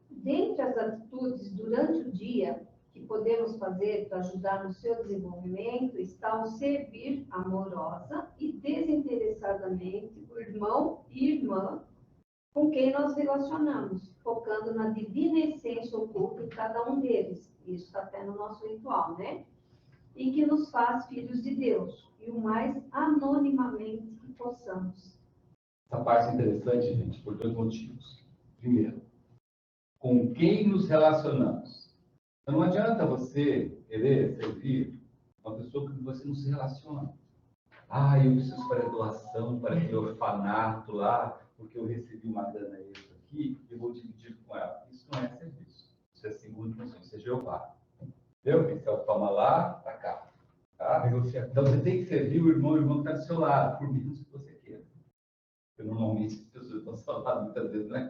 Dentre as atitudes durante o dia que podemos fazer para ajudar no seu desenvolvimento está o servir amorosa e desinteressadamente o irmão e irmã com quem nós relacionamos, focando na divina essência oculta em cada um deles. Isso está até no nosso ritual, né? E que nos faz filhos de Deus, e o mais anonimamente que possamos. Essa parte é interessante, gente, por 2 motivos. Primeiro, com quem nos relacionamos. Então, não adianta você querer servir uma pessoa que você não se relaciona. Eu preciso para a doação, para aquele orfanato lá, porque eu recebi uma grana extra aqui e vou dividir com ela. Isso não é serviço. Isso é segundo função, isso é Jeová. Entendeu? Esse é o toma lá, para cá. Tá? Então, você tem que servir o irmão que está do seu lado, por menos que você queira. Porque, normalmente, as pessoas estão falando muitas vezes, não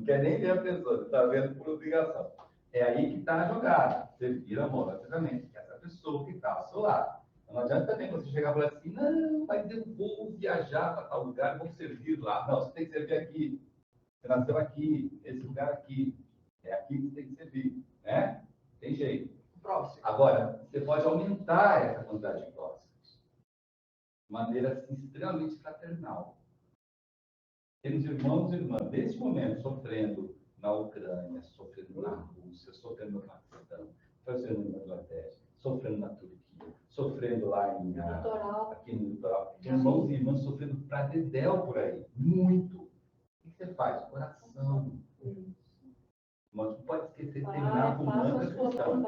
quer nem ver a pessoa, está vendo por obrigação. É aí que está a jogada. Servir amorosamente essa pessoa que está ao seu lado. Não adianta também você chegar e falar assim, não, mas eu vou viajar para tal lugar, vou servir lá. Não, você tem que servir aqui. Você nasceu aqui, nesse lugar aqui. É aqui que você tem que servir, né? Tem jeito. Próximo. Agora, você pode aumentar essa quantidade de próximos de maneira assim, extremamente fraternal. Temos irmãos e irmãs, nesse momento, sofrendo na Ucrânia, sofrendo na Rússia, sofrendo no Paquistão, sofrendo na Bangladesh, sofrendo na Turquia, sofrendo lá aqui no litoral. Tem irmãos e irmãs sofrendo para dedéu por aí, muito. O que você faz? Coração. Mas não pode esquecer de terminar com uma questão.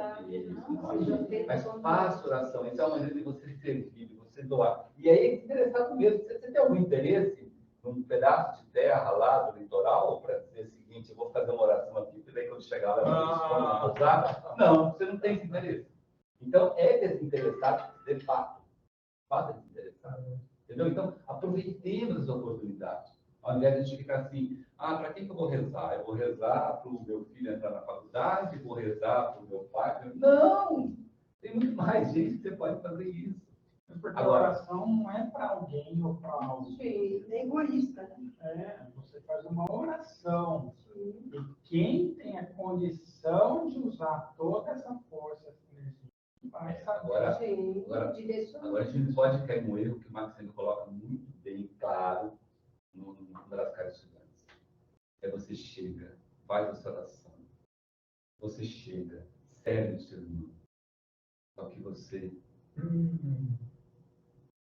Mas faça oração. Isso é uma maneira de você servir, de você doar. E aí é interessado mesmo. Você tem algum interesse num pedaço de terra lá do litoral para dizer o seguinte, eu vou fazer uma oração aqui, e daí quando chegar lá, eu vou pousar? Não, você não tem esse interesse. Então, é desinteressado de fato. Fato é desinteressado. Entendeu? Então, aproveitemos as oportunidades. Ao invés de a gente ficar assim, para quem que eu vou rezar? Eu vou rezar para o meu filho entrar na faculdade, vou rezar para o meu pai. Não! Tem muito mais gente que você pode fazer isso. Porque a oração não é para alguém ou para algo. É egoísta, né? Você faz uma oração. E quem tem a condição de usar toda essa força, essa energia, vai saber. Agora a gente pode cair no erro que o Maxime coloca muito bem claro numa das caras estudantes. É você chega, faz a sua oração. Você chega, serve o seu irmão. Só que você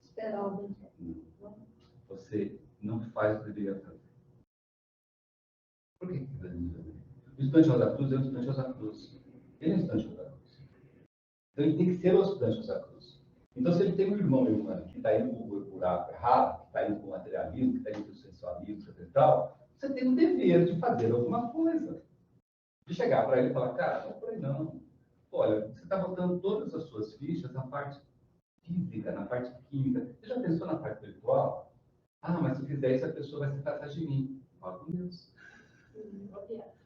Esperar algum você não faz o que deveria fazer. Por que você deveria fazer? O estudante Rosa Cruz é um estudante Rosa Cruz. Ele é um estudante Rosa Cruz. Então ele tem que ser o estudante Rosa Cruz. Então, se ele tem um irmão ou irmã que está indo por buraco errado, que está indo para o materialismo, que está indo para o sensualismo, etc. e tal, você tem o dever de fazer alguma coisa. De chegar para ele e falar, cara, não é por aí não. Olha, você está botando todas as suas fichas na parte física, na parte química. Você já pensou na parte espiritual? Mas se eu fizer isso, a pessoa vai se tratar de mim. Fala com Deus.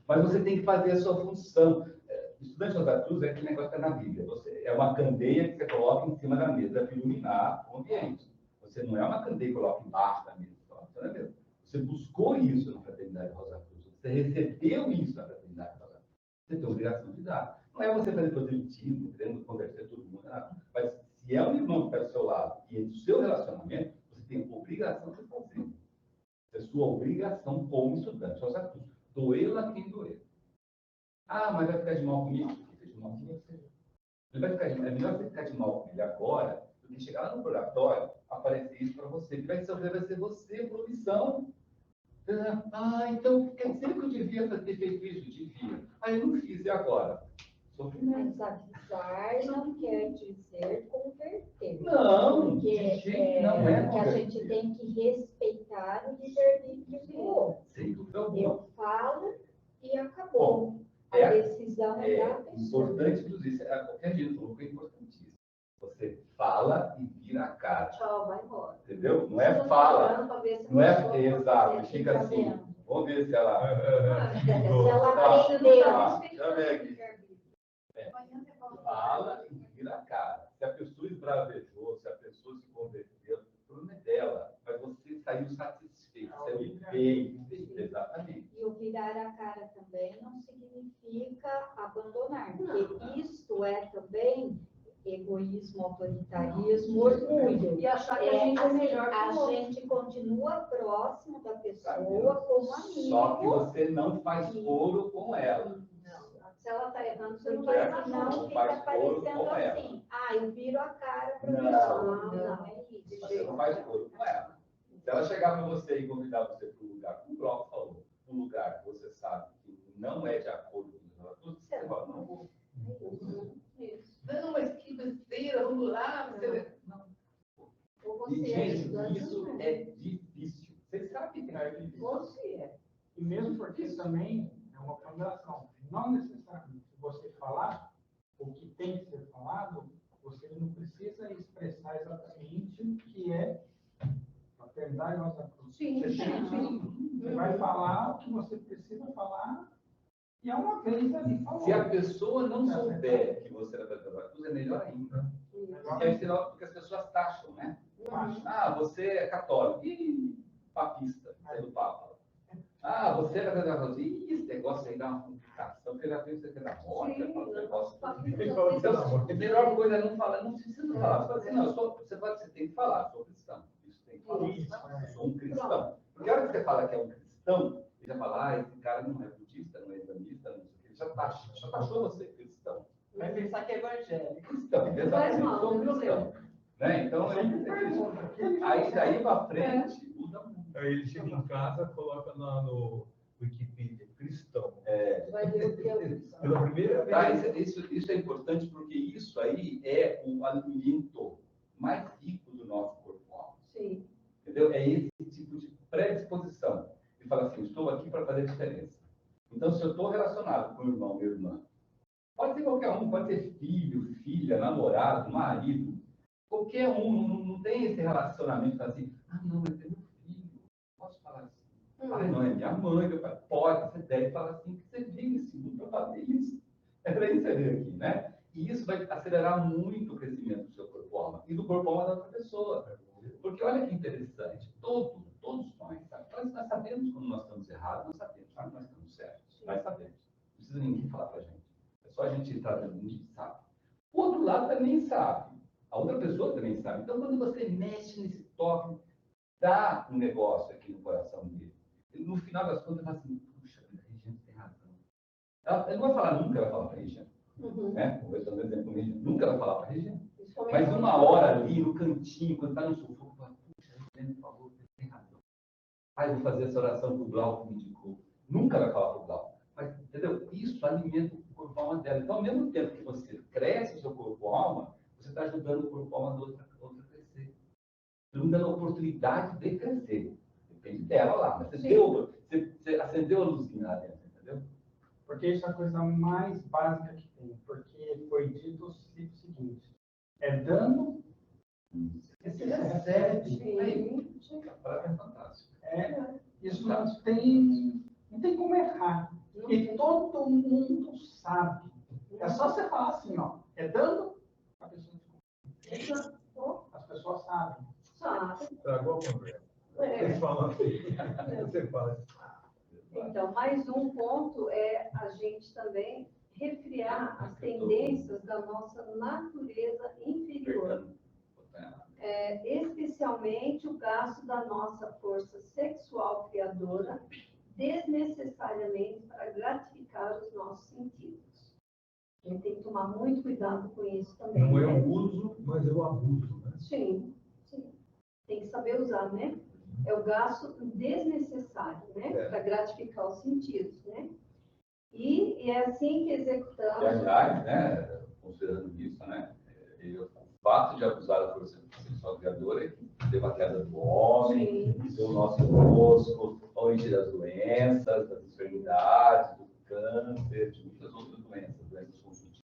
Mas você tem que fazer a sua função. O estudante Rosa Cruz é aquele negócio que está na Bíblia. É uma candeia que você coloca em cima da mesa para iluminar o ambiente. Você não é uma candeia que coloca embaixo da mesa. Você buscou isso na Fraternidade Rosa Cruz. Você recebeu isso na Fraternidade Rosa Cruz. Você tem a obrigação de dar. Não é você fazer proselitismo, querendo converter todo mundo. Não. Mas se é um irmão que está do seu lado e é do seu relacionamento, você tem a obrigação de fazer. É sua obrigação como estudante Rosa Cruz. Doeu a quem doer. Mas vai ficar de mal comigo? Fica de mal com você. Ele vai ficar é melhor você ficar de mal com ele agora do que chegar lá no purgatório, aparecer isso para você. Ele vai ser você por omissão. Então quer dizer que eu devia ter feito isso? Devia. Eu não fiz, e agora? Sofrimento. Mas avisar não quer dizer converter. Não, porque não é que a gente tem que respeitar o livre-arbítrio do outro. Sem dúvida alguma. Eu falo e acabou. A decisão é da pessoa. Importante, inclusive, qualquer dia falou que é importantíssimo. Você fala e vira a cara. Tchau, vai embora. Entendeu? Não é fala. Não é exato. Você Fica assim. Vamos ver se ela. Se ela aprendeu. Deixa eu ver aqui. Fala e vira a cara. Se a pessoa esbravejou, se a pessoa se converteu, o problema é dela. Mas você saiu satisfeito, saiu bem. Exatamente. E o virar a cara também não significa abandonar, porque isto é também egoísmo, autoritarismo, orgulho. E achar que a gente é melhor que a o outro. gente continua próximo da pessoa como amigo. Só que você não faz ouro com ela. Se ela está errando, você não Porque vai errar. senão não fica faz ouro parecendo com ela. assim, eu viro a cara para Não. pessoa. Não, é isso. Você não faz ouro com ela. Se ela chegar para você e convidar você para um lugar, como o Brock falou, um lugar que você sabe que não é de acordo com os outros, você fala, não vou. Não, mas que besteira, vamos lá. Não. Ou você E, é gente, estudante, isso não é difícil. Vocês sabem que é difícil. Você é. E mesmo porque também é uma ponderação. Não necessariamente você falar o que tem que ser falado, você não precisa expressar exatamente o que é Fraternidade Rosa Cruz. Sim, Você vai falar o que você precisa falar e é uma vez ali falou. Se a pessoa não souber que você é da Fraternidade Rosa Cruz, é melhor ainda. Porque aí porque as pessoas taxam, né? Você é católico. Ih, papista, é do Papa. Você é da Fraternidade Rosa Cruz. Ih, esse negócio aí dá uma complicação, porque já fez você da morte, negócio. Então, a melhor coisa é não falar, não precisa falar. Você fala assim, não, você tem que falar, eu sou cristão. Isso tem que falar. Eu sou um cristão. Porque a hora que você fala que é um cristão, ele já fala, esse cara não é budista, não é islamista, não sei o que. Ele já taxou você, cristão. Vai pensar que é evangélico. Cristão, exatamente, sou cristão. Né? Então, aí daí para frente, muda muito. Aí ele chega em casa, coloca lá no Wikipedia, cristão. Vai ver o que é o cristão. Pela primeira vez. Isso é importante porque isso aí é o alimento mais rico do nosso corpo. Sim. Entendeu? É esse tipo de predisposição. Ele fala assim, estou aqui para fazer diferença. Então, se eu estou relacionado com o irmão, minha irmã, pode ser qualquer um, pode ser filho, filha, filha, namorado, marido, qualquer um, não tem esse relacionamento assim, não, mas é meu filho, posso falar assim? Não, é minha mãe, meu pai, pode, você deve falar assim, que você vive esse mundo para fazer isso. É para isso que você veio aqui, né? E isso vai acelerar muito o crescimento do seu corpo alma e do corpo alma da outra pessoa. Porque olha que interessante, todos nós, sabe? Nós sabemos quando nós estamos errados, nós sabemos quando nós estamos certos, nós sabemos. Não precisa ninguém falar para a gente. É só a gente estar dentro, a gente sabe. O outro lado também sabe, a outra pessoa também sabe. Então, quando você mexe nesse toque, dá um negócio aqui no coração dele. E, no final das contas, ele fala assim, puxa, a Regiane tem razão. Ela não vai falar nunca, vai falar para a Regiane. Né? Vou dar um exemplo com a Regiane. Nunca vai falar para a Regiane. Mas uma hora ali, no cantinho, quando está no sufoco, fala, puxa, Regiane, por favor, você tem razão. Eu vou fazer essa oração para o Glauco que me indicou. Nunca vai falar para o Glauco. Mas, entendeu? Isso alimenta o corpo-alma dela. Então, ao mesmo tempo que você cresce o seu corpo-alma, você está ajudando o corpo-alma da outra a crescer. Não dando a oportunidade de crescer. Depende dela lá. Mas você acendeu a luzinha lá dentro, entendeu? Porque isso é a coisa mais básica que tem. Porque foi dito o seguinte: é dano, você recebe. Aí, a palavra é fantástica. Isso não tem como errar. E todo mundo sabe. É só você falar assim, ó, é dano, a pessoa descobre. As pessoas sabem. Tragou a conversa. Vocês falam assim. Você fala assim. Então, mais um ponto é a gente também refriar as tendências da nossa natureza inferior. Especialmente o gasto da nossa força sexual criadora desnecessariamente para gratificar os nossos sentidos. A gente tem que tomar muito cuidado com isso também. Não é né? o uso, mas é o abuso, né? Sim. Tem que saber usar, né? É o gasto desnecessário, né? Para gratificar os sentidos, né? E é assim que executamos... E, aliás, né, considerando isso, né, o fato de abusar da força sexual criadora é que deu a queda do homem, que deu o nosso rosto, a origem das doenças, das enfermidades, do câncer, de muitas outras doenças conjuntivas.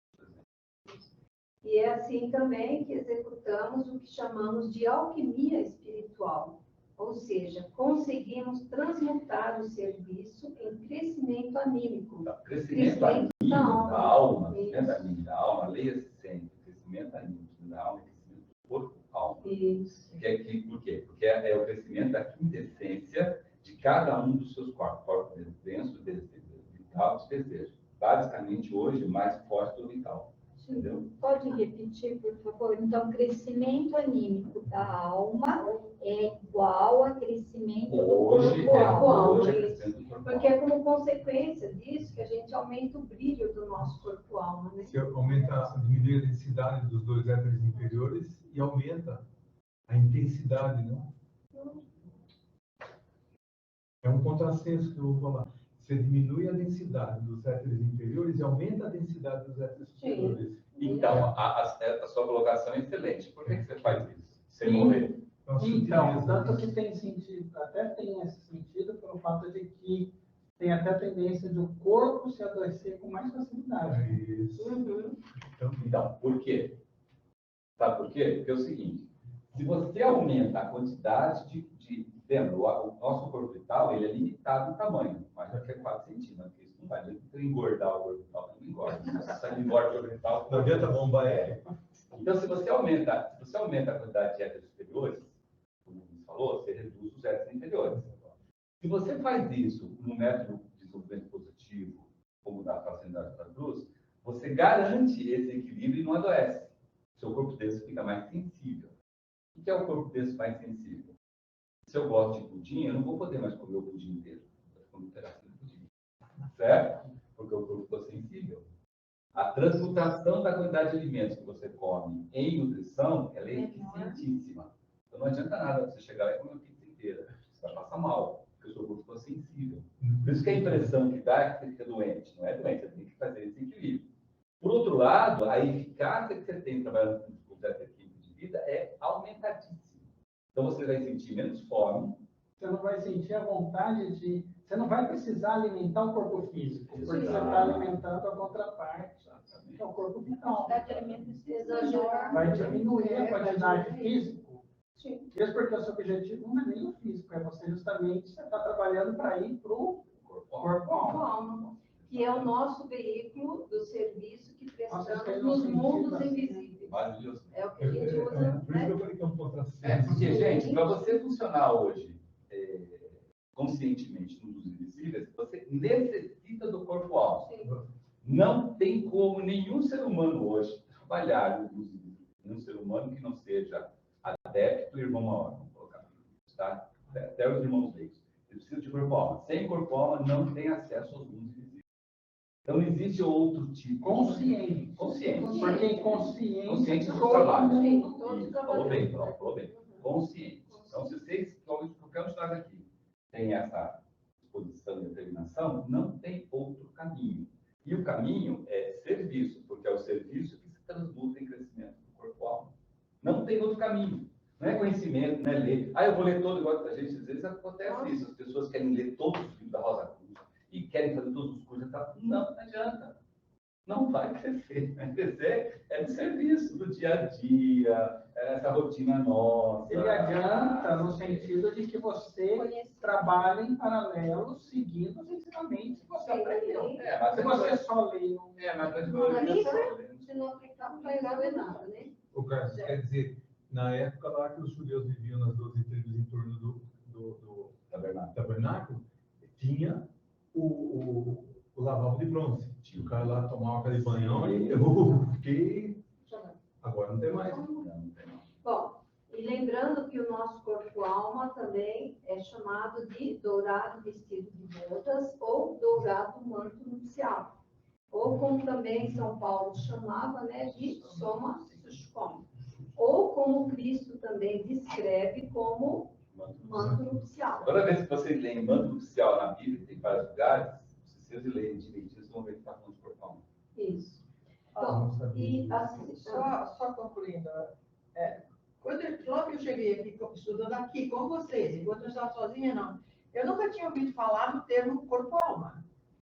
E é assim também que executamos o que chamamos de alquimia espiritual. Ou seja, conseguimos transmutar o serviço em crescimento anímico. Crescimento anímico da alma, crescimento anímico da alma, leia sempre, crescimento anímico da alma, crescimento do corpo, alma. Isso. Por quê? Porque é o crescimento da quintessência de cada um dos seus corpos. Corpo denso, vital, dos desejos. Basicamente, hoje, o mais forte do vital. Entendeu? Pode repetir, por favor? Então, crescimento anímico da alma é igual a crescimento do corpo-alma. Porque é como consequência disso que a gente aumenta o brilho do nosso corpo-alma. Né? Você diminui a densidade dos dois éteres inferiores e aumenta a intensidade, né? É um contrassenso que eu vou falar. Você diminui a densidade dos éteres inferiores e aumenta a densidade dos éteres superiores. Então, a sua colocação é excelente. Por que você faz isso? Sem morrer? Então, tanto que tem sentido, até tem esse sentido pelo fato de que tem até a tendência de o corpo se adoecer com mais facilidade. Isso. Então, por quê? Sabe por quê? Porque é o seguinte, se você aumenta a quantidade lembra, o nosso corpo vital, ele é limitado em tamanho, mas já que é 4 centímetros, isso não vai engordar o corpo vital, não engorda. Se ele engorda o corpo vital, não adianta bombar Então, se você aumenta a quantidade de éteres superiores, como você falou, você reduz os éteres inferiores. Se você faz isso no método de desenvolvimento positivo, como da facilidade da cruz, você garante esse equilíbrio e não adoece. Seu corpo denso fica mais sensível. O que é o corpo denso mais sensível? Se eu gosto de pudim, eu não vou poder mais comer o pudim inteiro. Eu vou comer um pedacinho de pudim. Certo? Porque o corpo ficou sensível. A transmutação da quantidade de alimentos que você come em nutrição, ela é eficientíssima. Então não adianta nada você chegar lá e comer a pizza inteira. Você vai passar mal, porque o seu corpo ficou sensível. Por isso que a impressão que dá é que você fica doente. Não é doente, você tem que fazer esse equilíbrio. Por outro lado, a eficácia que você tem trabalhando com o químico de vida é aumentadíssima. Então você vai sentir menos fome. Você não vai sentir a vontade de... Você não vai precisar alimentar o corpo físico, porque você está alimentando a contraparte. é o corpo vital. quantidade de alimentos exagerar. Vai diminuir a quantidade Vai físico. Sim. Isso porque o seu objetivo não é nem o físico, é você justamente está trabalhando para ir para o corpo-alma. Que é o nosso veículo do serviço que Nossa, prestamos não nos tem mundos sentido. invisíveis. Maravilhoso. É o que a gente usa, Por isso que eu né? falei que é um contrassenso. Porque, gente, para você funcionar hoje conscientemente no mundo invisíveis, você necessita do corpo-alma. Não tem como nenhum ser humano hoje trabalhar no mundo invisível. Nenhum ser humano que não seja adepto e irmão maior, vamos colocar assim, tá? Até os irmãos leigos. Ele precisa de corpo-alma. Sem corpo-alma não tem acesso aos mundos invisíveis. Então, não existe outro tipo. Consciente. Porque inconsciente Consciente do todo trabalho. mundo. Todos Isso, trabalhando. falou bem. Consciente. Então, se vocês, qualquer um de nós aqui, tem essa disposição e determinação, não tem outro caminho. E o caminho é serviço, porque é o serviço que se transmuta em crescimento do corpo-alma. Não tem outro caminho. Não é conhecimento, não é ler. Eu vou ler todo, igual a gente às vezes acontece isso. As pessoas querem ler todos os livros da Rosa Cruz e querem fazer todos os cursos. Não adianta. Não vai crescer. Vai crescer é do serviço, do dia a dia, essa rotina nossa. Ele adianta no sentido de que você trabalha em paralelo, seguindo os ensinamentos que você aprendeu. Mas Se você só lê Se não aplicar, não vai resolver nada, né? O Carlos, quer dizer, na época lá que os judeus viviam nas 12 tribos em torno do tabernáculo, tinha o lavabo de bronze. Tinha o cara lá tomava aquele banhão e eu fiquei... Agora não tem mais. Bom, e lembrando que o nosso corpo-alma também é chamado de dourado vestido de bodas ou dourado manto nupcial. Ou como também São Paulo chamava, né, de soma sushkom. Ou como Cristo também descreve como manto nupcial. Toda vez que vocês leem manto nupcial na Bíblia, tem vários lugares, se vocês lerem direitinho, vocês vão ver que está falando de corpo-alma. Isso. Bom, e assim, Só concluindo, logo que eu cheguei aqui, estudando aqui com vocês, enquanto eu estava sozinha, não, eu nunca tinha ouvido falar no termo corpo-alma.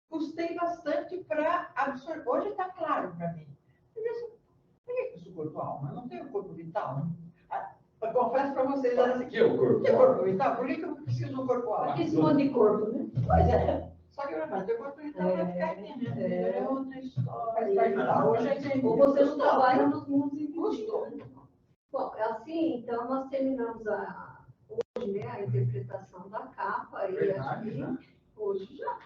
Custei bastante para absorver. Hoje está claro para mim. Eu disse, por que isso é corpo-alma? Eu não tenho corpo vital. Eu confesso para vocês, assim, O que é o corpo? que é corpo vital? Por que eu preciso do corpo-alma? aqui esse monte de corpo, né? Pois é. Só que eu não tenho corpo vital para ficar aqui, né? É outra história. Hoje eu entendi. Ou você não trabalha nos mundos invisíveis. Bom, assim, então nós terminamos hoje, né, a interpretação da capa. E acho que hoje já.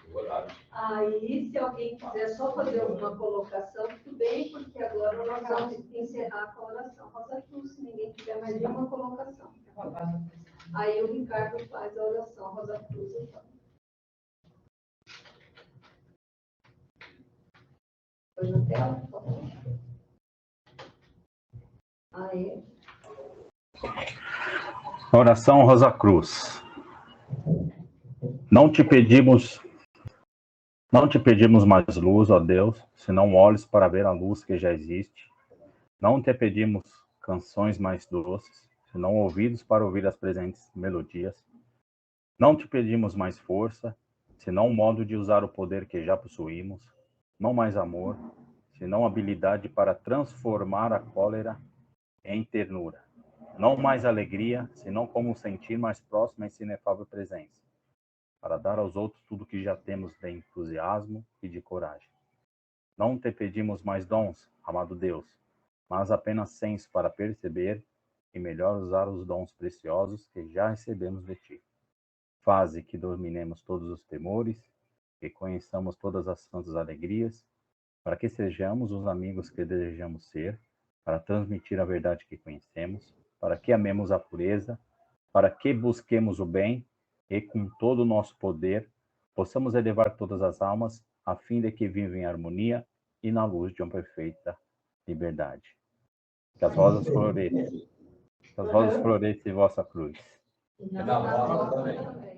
Aí, se alguém quiser só fazer alguma colocação, tudo bem, porque agora nós vamos encerrar com a oração Rosa Cruz, se ninguém tiver mais nenhuma colocação. Aí o Ricardo faz a oração Rosa Cruz, então. Põe na tela, por favor. Aí. Oração Rosa Cruz. Não te pedimos mais luz, ó Deus, senão olhos para ver a luz que já existe. Não te pedimos canções mais doces, senão ouvidos para ouvir as presentes melodias. Não te pedimos mais força, senão um modo de usar o poder que já possuímos. Não mais amor, senão habilidade para transformar a cólera em ternura. Não mais alegria, senão como sentir mais próxima essa inefável presença, para dar aos outros tudo que já temos de entusiasmo e de coragem. Não te pedimos mais dons, amado Deus, mas apenas senso para perceber e melhor usar os dons preciosos que já recebemos de ti. Faze que dominemos todos os temores, que conheçamos todas as santas alegrias, para que sejamos os amigos que desejamos ser, para transmitir a verdade que conhecemos, para que amemos a pureza, para que busquemos o bem e com todo o nosso poder possamos elevar todas as almas a fim de que vivam em harmonia e na luz de uma perfeita liberdade. Que as rosas floresçam. Que as rosas floresçam em vossa cruz. E na nossa também.